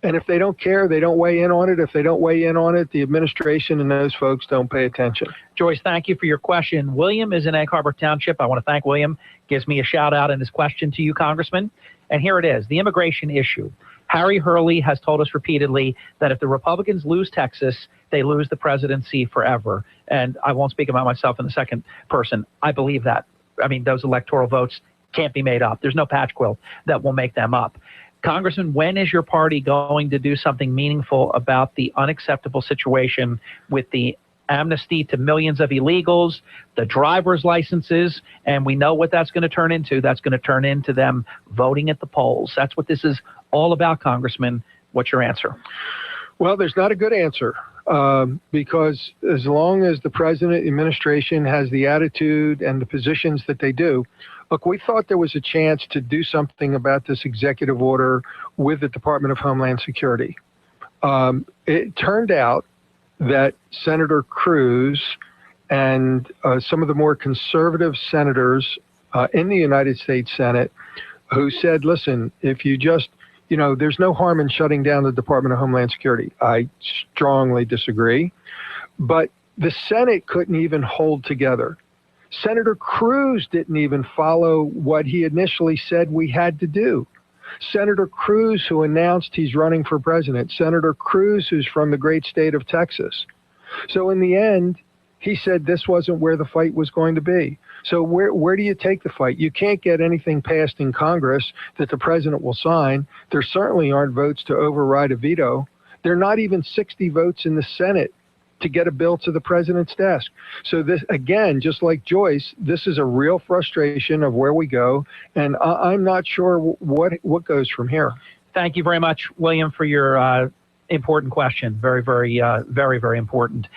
[SPEAKER 11] And if they don't care, they don't weigh in on it. If they don't weigh in on it, the administration and those folks don't pay attention.
[SPEAKER 10] Joyce, thank you for your question. William is in Egg Harbor Township. I want to thank William. Gives me a shout out in his question to you, Congressman. And here it is, the immigration issue. Harry Hurley has told us repeatedly that if the Republicans lose Texas, they lose the presidency forever. And I won't speak about myself in the second person. I believe that. I mean, those electoral votes can't be made up. There's no patch quilt that will make them up. Congressman, when is your party going to do something meaningful about the unacceptable situation with the amnesty to millions of illegals, the driver's licenses, and we know what that's going to turn into. That's going to turn into them voting at the polls. That's what this is all about, Congressman. What's your answer?
[SPEAKER 11] Well, there's not a good answer because as long as the president, administration has the attitude and the positions that they do, look, we thought there was a chance to do something about this executive order with the Department of Homeland Security. It turned out that Senator Cruz and some of the more conservative senators in the United States Senate who said, listen, if you just, there's no harm in shutting down the Department of Homeland Security. I strongly disagree. But the Senate couldn't even hold together Senator Cruz didn't even follow what he initially said we had to do. Senator Cruz, who announced he's running for president, Senator Cruz, who's from the great state of Texas. So in the end, he said this wasn't where the fight was going to be. So where do you take the fight? You can't get anything passed in Congress that the president will sign. There certainly aren't votes to override a veto. There are not even 60 votes in the Senate to get a bill to the president's desk. So this, again, just like Joyce, this is a real frustration of where we go, and I'm not sure what goes from here.
[SPEAKER 10] Thank you very much, William, for your important question. Very, very important.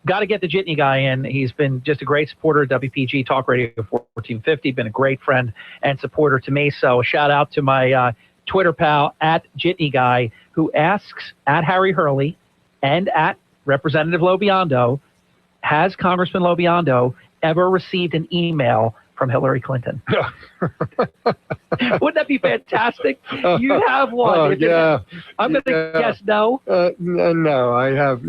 [SPEAKER 10] Got to get the Jitney guy in. He's been just a great supporter of WPG Talk Radio 1450, been a great friend and supporter to me. So a shout out to my Twitter pal at Jitney guy, who asks at Harry Hurley and at Representative LoBiondo, has Congressman LoBiondo ever received an email from Hillary Clinton? Wouldn't that be fantastic? You have one.
[SPEAKER 11] Yeah.
[SPEAKER 10] I'm going to guess no.
[SPEAKER 11] No, I have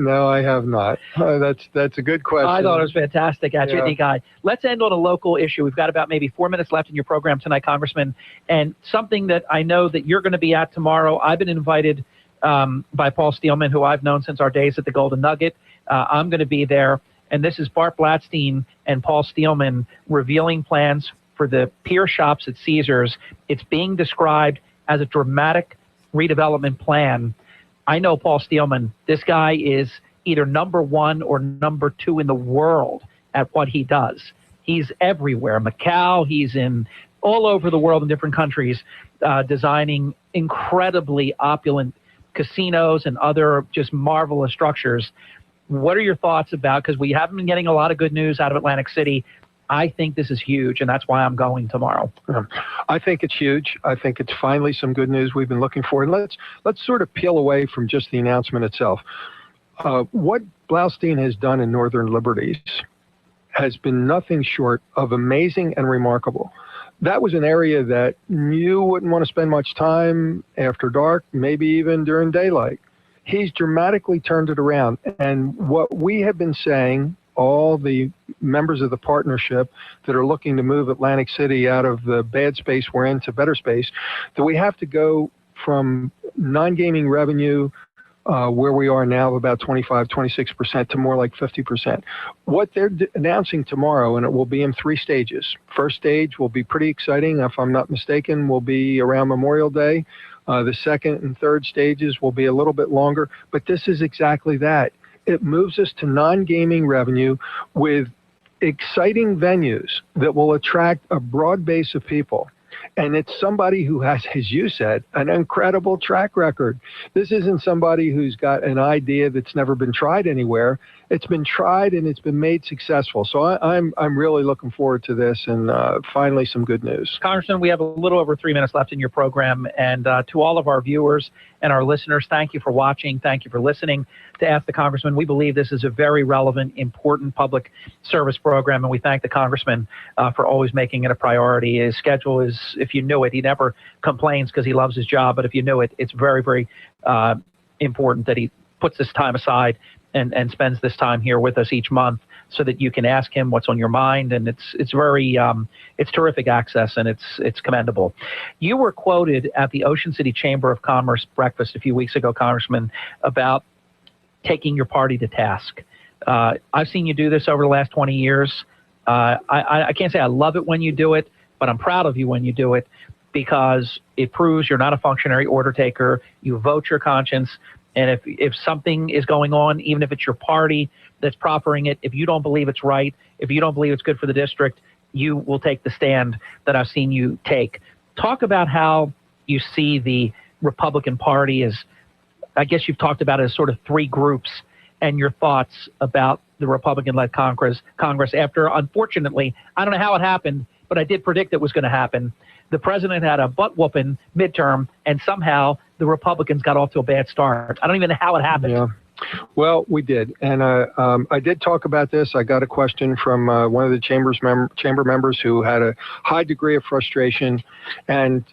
[SPEAKER 11] not. That's a good question.
[SPEAKER 10] I thought it was fantastic, Jitney guy. Let's end on a local issue. We've got about maybe 4 minutes left in your program tonight, Congressman, and something that I know that you're going to be at tomorrow. I've been invited by Paul Steelman, who I've known since our days at the Golden Nugget. I'm going to be there, and this is Bart Blatstein and Paul Steelman revealing plans for the pier shops at Caesars. It's being described as a dramatic redevelopment plan. I know Paul Steelman. This guy is either #1 or #2 in the world at what he does. He's everywhere. Macau, he's in all over the world in different countries, designing incredibly opulent casinos and other just marvelous structures. What are your thoughts about, because we haven't been getting a lot of good news out of Atlantic City. I think this is huge, and that's why I'm going tomorrow.
[SPEAKER 11] I think it's huge. I think it's finally some good news we've been looking for. And let's sort of peel away from just the announcement itself. What Blaustein has done in Northern Liberties has been nothing short of amazing and remarkable. That was an area that you wouldn't want to spend much time after dark, maybe even during daylight. He's dramatically turned it around. And what we have been saying, all the members of the partnership that are looking to move Atlantic City out of the bad space we're in to better space, that we have to go from non-gaming revenue where we are now of about 25, 26% to more like 50%. What they're announcing tomorrow, and it will be in 3 stages. First stage will be pretty exciting. If I'm not mistaken, will be around Memorial Day. The second and third stages will be a little bit longer, but this is exactly that. It moves us to non-gaming revenue with exciting venues that will attract a broad base of people. And it's somebody who has, as you said, an incredible track record. This isn't somebody who's got an idea that's never been tried anywhere. It's been tried and it's been made successful. So I'm really looking forward to this, and finally some good news.
[SPEAKER 10] Congressman, we have a little over 3 minutes left in your program. And to all of our viewers and our listeners, thank you for watching. Thank you for listening to Ask the Congressman. We believe this is a very relevant, important public service program, and we thank the Congressman for always making it a priority. His schedule is, if you knew it, he never complains because he loves his job, but if you knew it, it's very, very important that he puts this time aside and spends this time here with us each month so that you can ask him what's on your mind. And it's very, it's terrific access, and it's commendable. You were quoted at the Ocean City Chamber of Commerce breakfast a few weeks ago, Congressman, about taking your party to task. I've seen you do this over the last 20 years. I can't say I love it when you do it, but I'm proud of you when you do it, because it proves you're not a functionary order taker. You vote your conscience. And if something is going on, even if it's your party that's proffering it, if you don't believe it's right, if you don't believe it's good for the district, you will take the stand that I've seen you take. Talk about how you see the Republican Party as, I guess you've talked about it as sort of 3 groups, and your thoughts about the Republican-led Congress after, unfortunately, I don't know how it happened, but I did predict it was going to happen. The president had a butt-whooping midterm, and somehow the Republicans got off to a bad start. I don't even know how it happened.
[SPEAKER 11] Yeah. Well, we did. And I did talk about this. I got a question from one of the chamber members who had a high degree of frustration. And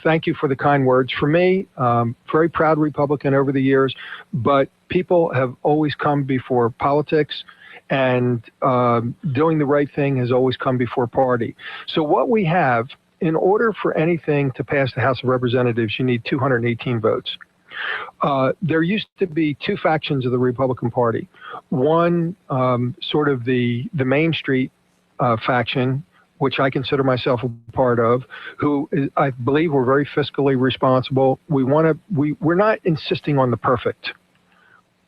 [SPEAKER 11] thank you for the kind words. For me, very proud Republican over the years, but people have always come before politics. and doing the right thing has always come before party. So what we have, in order for anything to pass the House of Representatives, you need 218 votes. There used to be two factions of the Republican Party. One, sort of the Main Street faction, which I consider myself a part of, who is, I believe we're very fiscally responsible. We're not insisting on the perfect.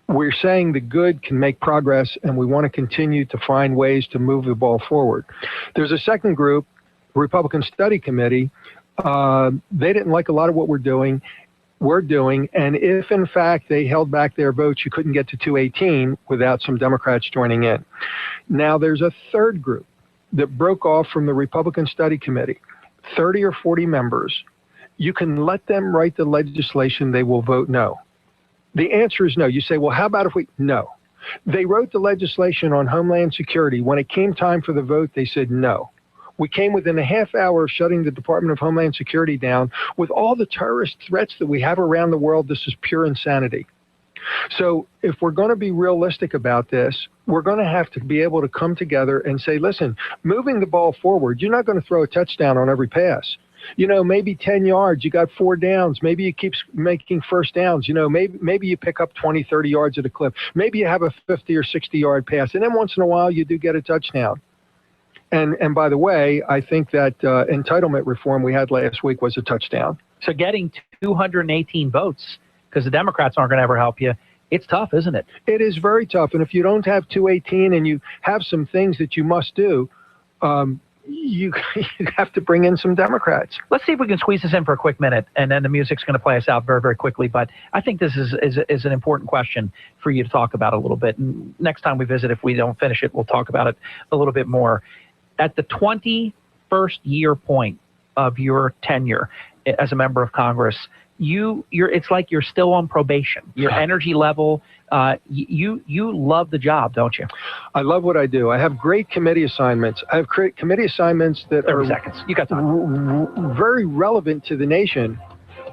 [SPEAKER 11] We're saying the good can make progress, and we want to continue to find ways to move the ball forward. There's a second group, Republican Study Committee. They didn't like a lot of what we're doing, and if in fact they held back their votes, you couldn't get to 218 without some Democrats joining in. Now there's a third group that broke off from the Republican Study Committee, 30 or 40 members. You can let them write the legislation, they will vote no. The answer is no. You say, well, how about if we, no. They wrote the legislation on Homeland Security. When it came time for the vote, they said no. We came within a half hour of shutting the Department of Homeland Security down. With all the terrorist threats that we have around the world, this is pure insanity. So if we're going to be realistic about this, we're going to have to be able to come together and say, listen, moving the ball forward, you're not going to throw a touchdown on every pass. You know, maybe 10 yards, you got 4 downs. Maybe you keep making first downs. You know, maybe you pick up 20, 30 yards at a clip. Maybe you have a 50 or 60-yard pass. And then once in a while, you do get a touchdown. And by the way, I think that entitlement reform we had last week was a touchdown.
[SPEAKER 10] So getting 218 votes, because the Democrats aren't going to ever help you, it's tough, isn't it?
[SPEAKER 11] It is very tough. And if you don't have 218 and you have some things that you must do, you have to bring in some Democrats.
[SPEAKER 10] Let's see if we can squeeze this in for a quick minute, and then the music's going to play us out very, very quickly. But I think this is an important question for you to talk about a little bit. And next time we visit, if we don't finish it, we'll talk about it a little bit more. At the 21st year point of your tenure as a member of Congress, it's like you're still on probation. Your energy level, you love the job, don't you?
[SPEAKER 11] I love what I do. I have great committee assignments. I have committee assignments that
[SPEAKER 10] 30 seconds. You got time.
[SPEAKER 11] Very relevant to the nation,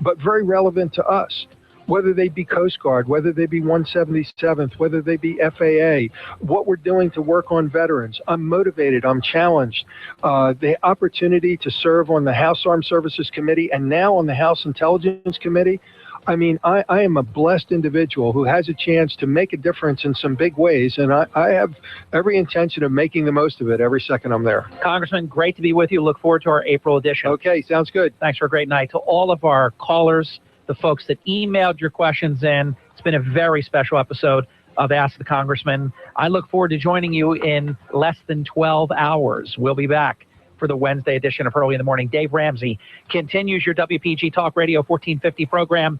[SPEAKER 11] but very relevant to us. Whether they be Coast Guard, whether they be 177th, whether they be FAA, what we're doing to work on veterans. I'm motivated. I'm challenged. The opportunity to serve on the House Armed Services Committee and now on the House Intelligence Committee. I mean, I am a blessed individual who has a chance to make a difference in some big ways, and I have every intention of making the most of it every second I'm there.
[SPEAKER 10] Congressman, great to be with you. Look forward to our April edition.
[SPEAKER 11] Okay, sounds good.
[SPEAKER 10] Thanks for a great night. To all of our callers, the folks that emailed your questions in, it's been a very special episode of Ask the Congressman. I look forward to joining you in less than 12 hours. We'll be back for the Wednesday edition of Hurley in the Morning. Dave Ramsey continues your WPG Talk Radio 1450 program.